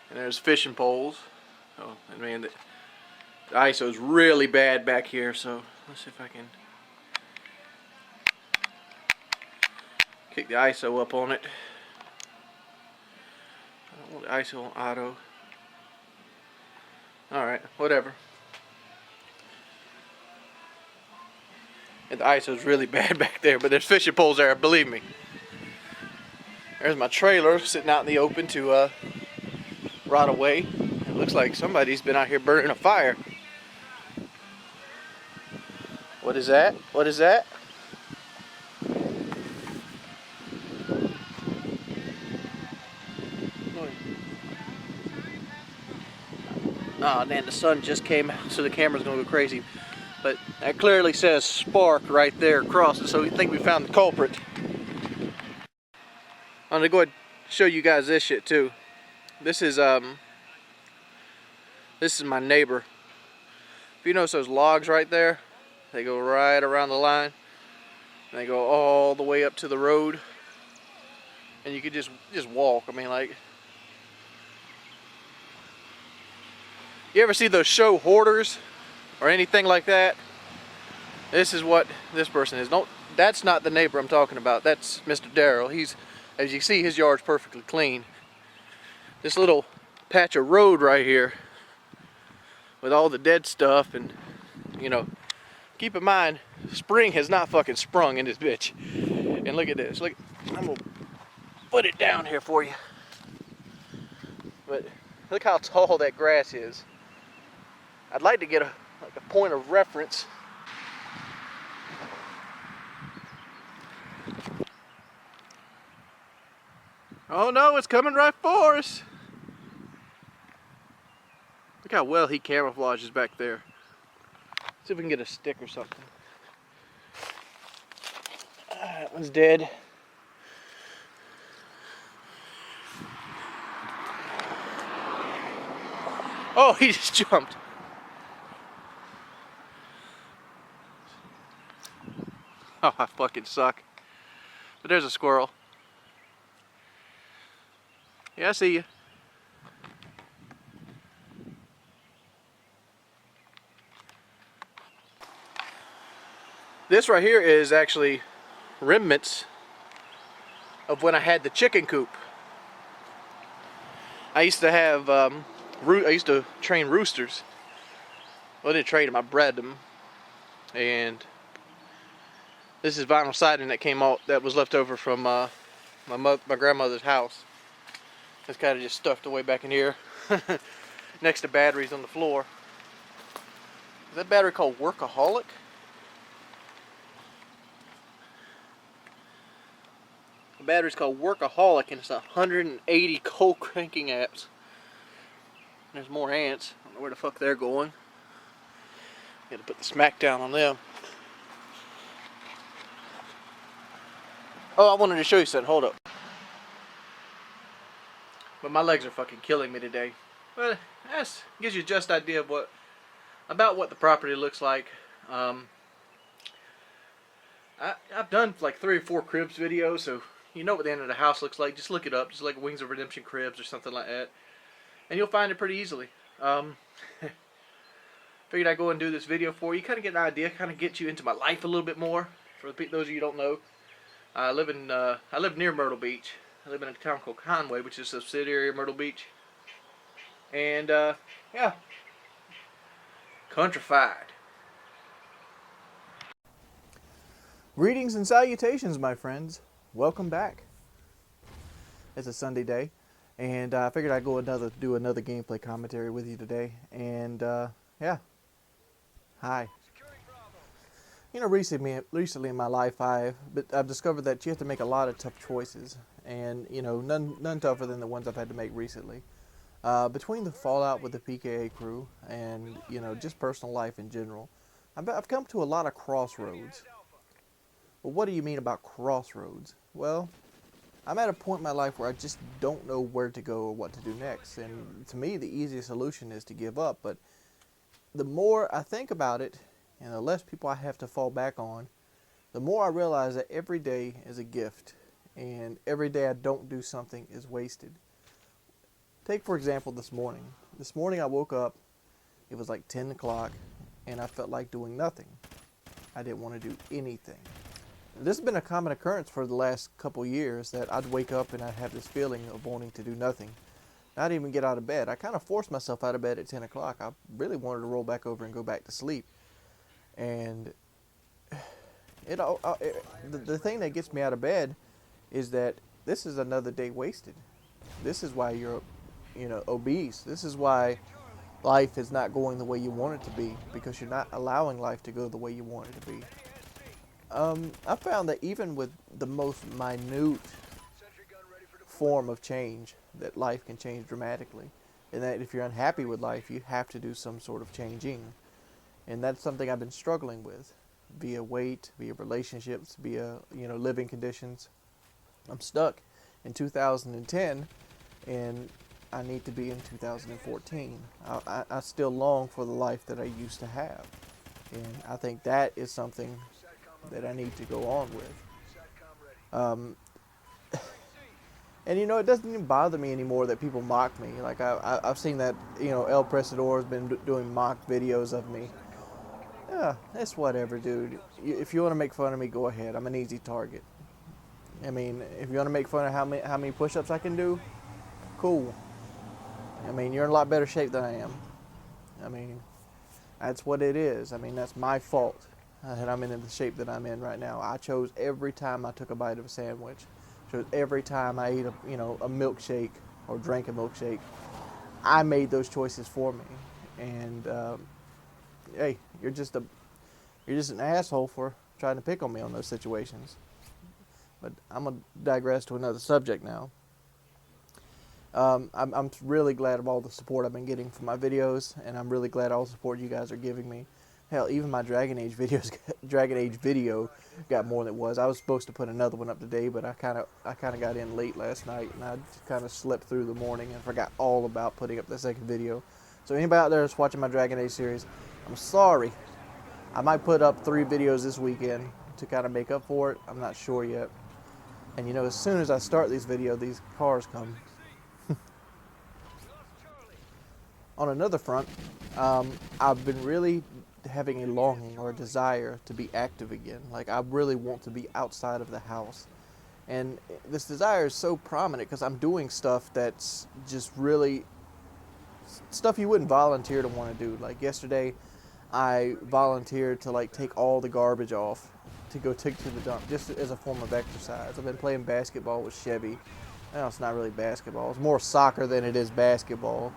Speaker 1: And there's fishing poles. Oh, and man, the ISO is really bad back here, so let's see if I can kick the ISO up on it. I don't want the ISO on auto. Alright, whatever. And the ISO is really bad back there, but there's fishing poles there, believe me. There's my trailer sitting out in the open to rot away. It looks like somebody's been out here burning a fire. What is that? What is that? Oh man, the sun just came out, so the camera's gonna go crazy. But that clearly says spark right there across it, so we think we found the culprit. I'm gonna go ahead and show you guys this shit too. This is my neighbor. If you notice those logs right there, they go right around the line. And they go all the way up to the road. And you could just walk. I mean, like, you ever see those show hoarders or anything like that? This is what this person is. That's not the neighbor I'm talking about. That's Mr. Darrell. He's, as you see, his yard's perfectly clean. This little patch of road right here with all the dead stuff, and you know, keep in mind, spring has not fucking sprung in this bitch. And look at this. Look, I'm gonna put it down here for you. But Look how tall that grass is. I'd like to get a point of reference. Oh no, it's coming right for us. Look how well he camouflages back there. See if we can get a stick or something. That one's dead. Oh, he just jumped. Oh, I fucking suck. But there's a squirrel. Yeah, I see you. This right here is actually remnants of when I had the chicken coop. I used to have, I used to train roosters. Well, I didn't train them, I bred them. And this is vinyl siding that came out, that was left over from my grandmother's house. It's kind of just stuffed away back in here, next to batteries on the floor. Is that battery called Workaholic? The battery's called Workaholic, and it's 180 cold cranking amps. There's more ants. I don't know where the fuck they're going. Got to put the smack down on them. Oh, I wanted to show you something. Hold up. But my legs are fucking killing me today. But that gives you just an idea of what the property looks like. I've done like 3 or 4 cribs videos, so you know what the end of the house looks like. Just look it up, just like Wings of Redemption cribs or something like that, and you'll find it pretty easily. Figured I'd go and do this video for you, kind of get an idea, kind of get you into my life a little bit more. For those of you who don't know, I live near Myrtle Beach. I live in a town called Conway, which is a subsidiary of Myrtle Beach. And, yeah. Countrified. Greetings and salutations, my friends. Welcome back. It's a Sunday day, and I figured I'd do another gameplay commentary with you today. And, yeah. Hi. You know, recently in my life, I've discovered that you have to make a lot of tough choices, and you know, none tougher than the ones I've had to make recently. Between the fallout with the PKA crew and you know, just personal life in general, I've come to a lot of crossroads. Well, what do you mean about crossroads? Well, I'm at a point in my life where I just don't know where to go or what to do next, and to me, the easiest solution is to give up. But the more I think about it, and the less people I have to fall back on, the more I realize that every day is a gift, and every day I don't do something is wasted. Take, for example, this morning. This morning I woke up, it was like 10 o'clock, and I felt like doing nothing. I didn't want to do anything. This has been a common occurrence for the last couple years, that I'd wake up and I'd have this feeling of wanting to do nothing. Not even get out of bed. I kind of forced myself out of bed at 10 o'clock. I really wanted to roll back over and go back to sleep. And the thing that gets me out of bed is that this is another day wasted. This is why you're, you know, obese. This is why life is not going the way you want it to be, because you're not allowing life to go the way you want it to be. I found that even with the most minute form of change, that life can change dramatically, and that if you're unhappy with life, you have to do some sort of changing. And that's something I've been struggling with, via weight, via relationships, via, you know, living conditions. I'm stuck in 2010, and I need to be in 2014. I still long for the life that I used to have, and I think that is something that I need to go on with. And you know, it doesn't even bother me anymore that people mock me. Like I've seen that, you know, El Presador has been doing mock videos of me. Yeah, it's whatever, dude. If you want to make fun of me, go ahead. I'm an easy target. I mean, if you want to make fun of how many push-ups I can do, cool. I mean, you're in a lot better shape than I am. I mean, that's what it is. I mean, that's my fault that I'm in the shape that I'm in right now. I chose every time I took a bite of a sandwich. Chose every time I ate a milkshake or drank a milkshake. I made those choices for me. And hey, you're just an asshole for trying to pick on me on those situations. But I'm gonna digress to another subject now. I'm really glad of all the support I've been getting for my videos, and I'm really glad all the support you guys are giving me. Hell, even my Dragon Age video got more than it was. I was supposed to put another one up today, but I kind of got in late last night, and I kind of slept through the morning and forgot all about putting up the second video. So anybody out there that's watching my Dragon Age series, I'm sorry. I might put up 3 videos this weekend to kind of make up for it. I'm not sure yet. And you know, as soon as I start these videos, these cars come. On another front, I've been really having a longing or a desire to be active again. Like, I really want to be outside of the house. And this desire is so prominent because I'm doing stuff that's just really stuff you wouldn't volunteer to want to do. Like yesterday, I volunteered to like take all the garbage off to go take to the dump, just as a form of exercise. I've been playing basketball with Chevy. Well, it's not really basketball. It's more soccer than it is basketball.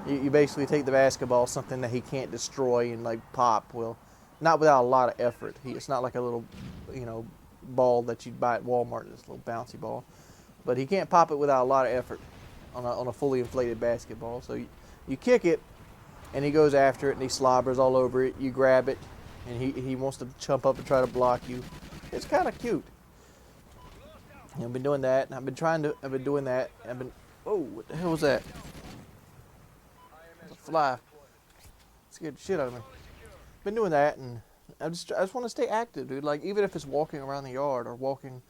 Speaker 1: You basically take the basketball, something that he can't destroy and like pop. Well, not without a lot of effort. It's not like a little, you know, ball that you'd buy at Walmart. This little bouncy ball, but he can't pop it without a lot of effort on a fully inflated basketball. So you kick it, and he goes after it, and he slobbers all over it. You grab it, and he wants to jump up and try to block you. It's kind of cute. And I've been doing that, and I've been doing that. Oh, what the hell was that? It's a fly. Scared the shit out of me. Been doing that, and I just want to stay active, dude. Like, even if it's walking around the yard or walking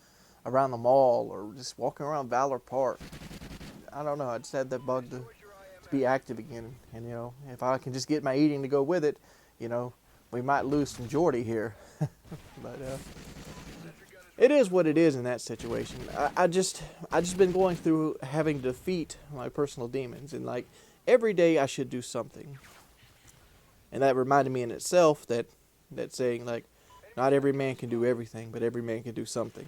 Speaker 1: around the mall or just walking around Valor Park. I don't know. I just had that bug to be active again. And, you know, if I can just get my eating to go with it, you know, we might lose some Jordy here. But it is what it is in that situation. I just been going through having to defeat my personal demons, and like every day I should do something. And that reminded me in itself that saying like, not every man can do everything, but every man can do something.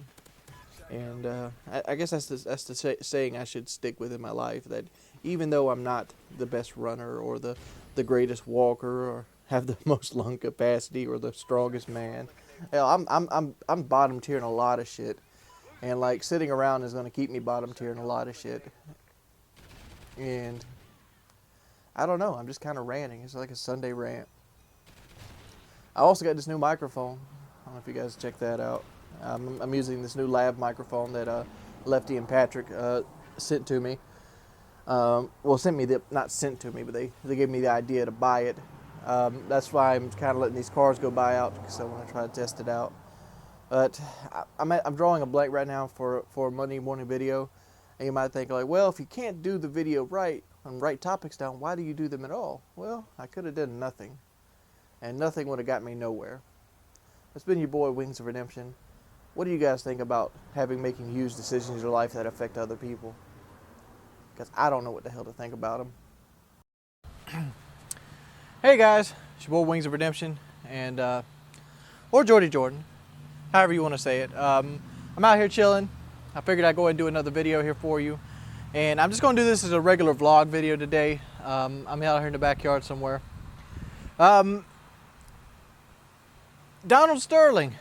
Speaker 1: And I guess that's the saying I should stick with in my life. That even though I'm not the best runner or the greatest walker or have the most lung capacity or the strongest man, hell, I'm bottom tier in a lot of shit. And like sitting around is going to keep me bottom tier in a lot of shit. And I don't know. I'm just kind of ranting. It's like a Sunday rant. I also got this new microphone. I don't know if you guys check that out. I'm using this new lav microphone that Lefty and Patrick sent to me. Well, not sent to me, but they gave me the idea to buy it. That's why I'm kind of letting these cars go by out, because I want to try to test it out. But I'm drawing a blank right now for a Monday morning video. And you might think like, well, if you can't do the video right and write topics down, why do you do them at all? Well, I could have done nothing. And nothing would have got me nowhere. It's been your boy, Wings of Redemption. What do you guys think about making huge decisions in your life that affect other people? Because I don't know what the hell to think about them. Hey guys, it's your boy, Wings of Redemption, and or Jordy Jordan, however you want to say it. I'm out here chilling. I figured I'd go ahead and do another video here for you. And I'm just going to do this as a regular vlog video today. I'm out here in the backyard somewhere. Donald Sterling.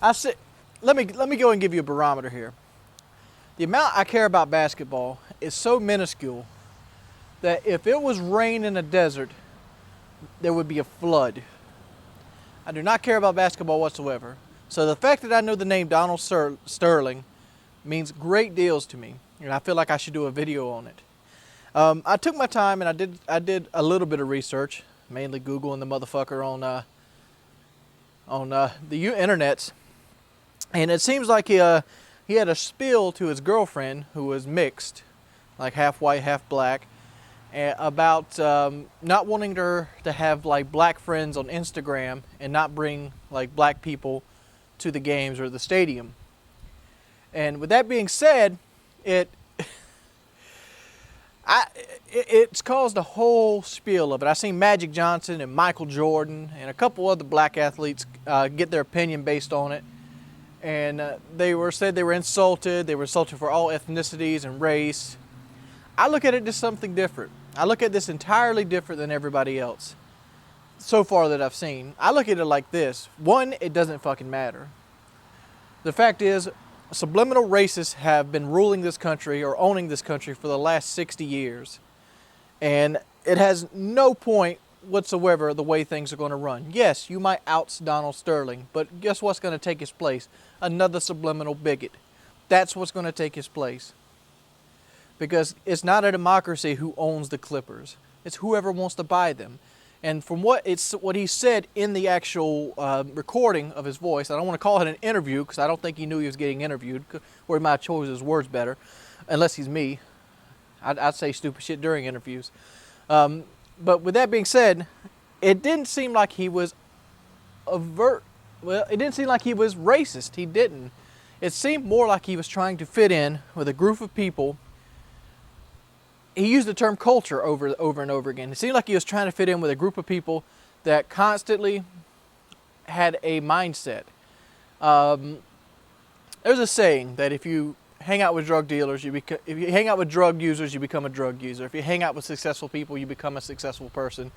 Speaker 1: Let me go and give you a barometer here. The amount I care about basketball is so minuscule that if it was rain in a desert, there would be a flood. I do not care about basketball whatsoever. So the fact that I know the name Donald Sterling means great deals to me, and I feel like I should do a video on it. I took my time and I did a little bit of research, mainly Googling the motherfucker on the internets. And it seems like he had a spiel to his girlfriend, who was mixed, like half white, half black, about not wanting her to have like black friends on Instagram and not bring like black people to the games or the stadium. And with that being said, it's caused a whole spiel of it. I've seen Magic Johnson and Michael Jordan and a couple other black athletes get their opinion based on it. And said they were insulted. They were insulted for all ethnicities and race. I look at it as something different. I look at this entirely different than everybody else so far that I've seen. I look at it like this. One, it doesn't fucking matter. The fact is, subliminal racists have been ruling this country or owning this country for the last 60 years. And it has no point whatsoever the way things are going to run. Yes, you might oust Donald Sterling, but guess what's going to take his place? Another subliminal bigot. That's what's going to take his place. Because it's not a democracy who owns the Clippers. It's whoever wants to buy them. And from what he said in the actual recording of his voice, I don't want to call it an interview because I don't think he knew he was getting interviewed, or he might have chosen his words better, unless he's me. I'd say stupid shit during interviews. But with that being said, it didn't seem like he was it didn't seem like he was racist. He didn't. It seemed more like he was trying to fit in with a group of people. He used the term culture over and over again. It seemed like he was trying to fit in with a group of people that constantly had a mindset. There's a saying that if you hang out with drug dealers, if you hang out with drug users, you become a drug user. If you hang out with successful people, you become a successful person.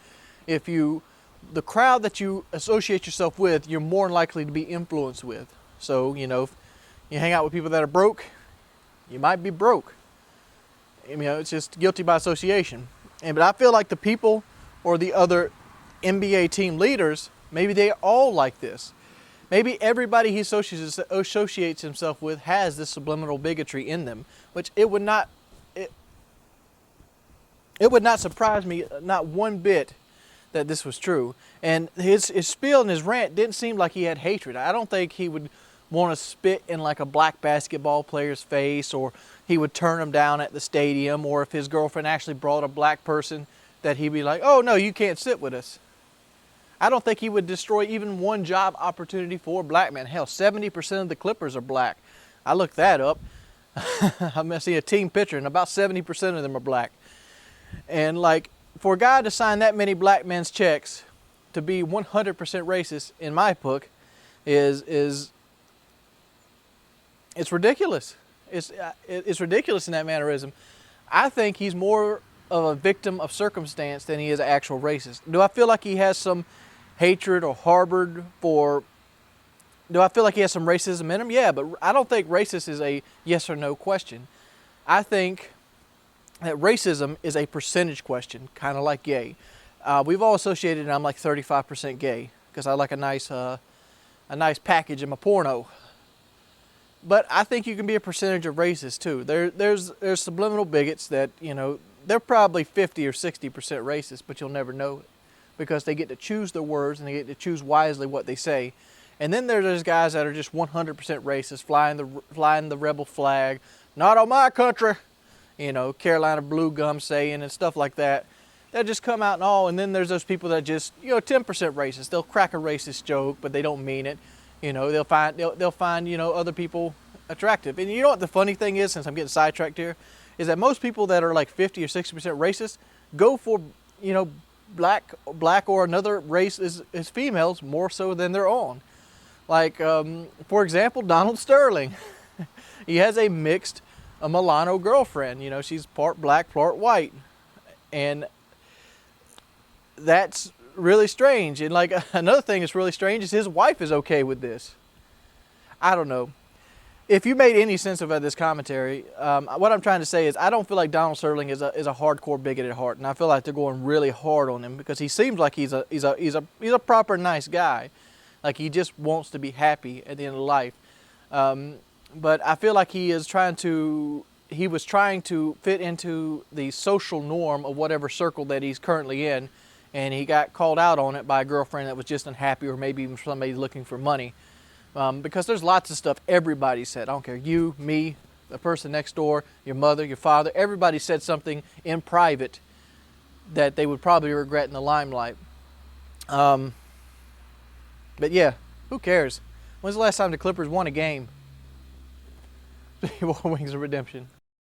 Speaker 1: The crowd that you associate yourself with, you're more likely to be influenced with. So, if you hang out with people that are broke, you might be broke. It's just guilty by association. But I feel like the people or the other NBA team leaders, maybe they all like this. Maybe everybody he associates himself with has this subliminal bigotry in them, which it would not surprise me not one bit that this was true. And his spiel and his rant didn't seem like he had hatred. I don't think he would want to spit in like a black basketball player's face, or he would turn him down at the stadium, or if his girlfriend actually brought a black person, that he'd be like, oh no, you can't sit with us. I don't think he would destroy even one job opportunity for a black man. Hell, 70% of the Clippers are black. I looked that up. I see a team picture, and about 70% of them are black. And for a guy to sign that many black men's checks to be 100% racist, in my book, is it's ridiculous. It's ridiculous in that mannerism. I think he's more of a victim of circumstance than he is an actual racist. Do I feel like he has some hatred or harbored for... Do I feel like he has some racism in him? Yeah, but I don't think racist is a yes or no question. I think that racism is a percentage question, kind of like gay. We've all associated, and I'm like 35% gay because I like a nice package in my porno. But I think you can be a percentage of racist too. There's subliminal bigots that, they're probably 50 or 60% racist, but you'll never know it because they get to choose their words and they get to choose wisely what they say. And then there's those guys that are just 100% racist, flying the rebel flag, not on my country, Carolina blue gum saying and stuff like that. They'll just come out and all. And then there's those people that just, 10% racist. They'll crack a racist joke, but they don't mean it. They'll find other people attractive. And you know what the funny thing is, since I'm getting sidetracked here, is that most people that are like 50 or 60% racist go for, black or another race as females more so than their own. For example, Donald Sterling. He has a Milano girlfriend. She's part black, part white. And that's really strange. And another thing that's really strange is his wife is okay with this. I don't know. If you made any sense of this commentary, what I'm trying to say is I don't feel like Donald Sterling is a hardcore bigot at heart, and I feel like they're going really hard on him because he seems like he's a proper nice guy, like he just wants to be happy at the end of life. But I feel like he was trying to fit into the social norm of whatever circle that he's currently in, and he got called out on it by a girlfriend that was just unhappy, or maybe even somebody looking for money. Because there's lots of stuff everybody said. I don't care, you, me, the person next door, your mother, your father, everybody said something in private that they would probably regret in the limelight. But yeah, who cares? When's the last time the Clippers won a game? Wings of Redemption.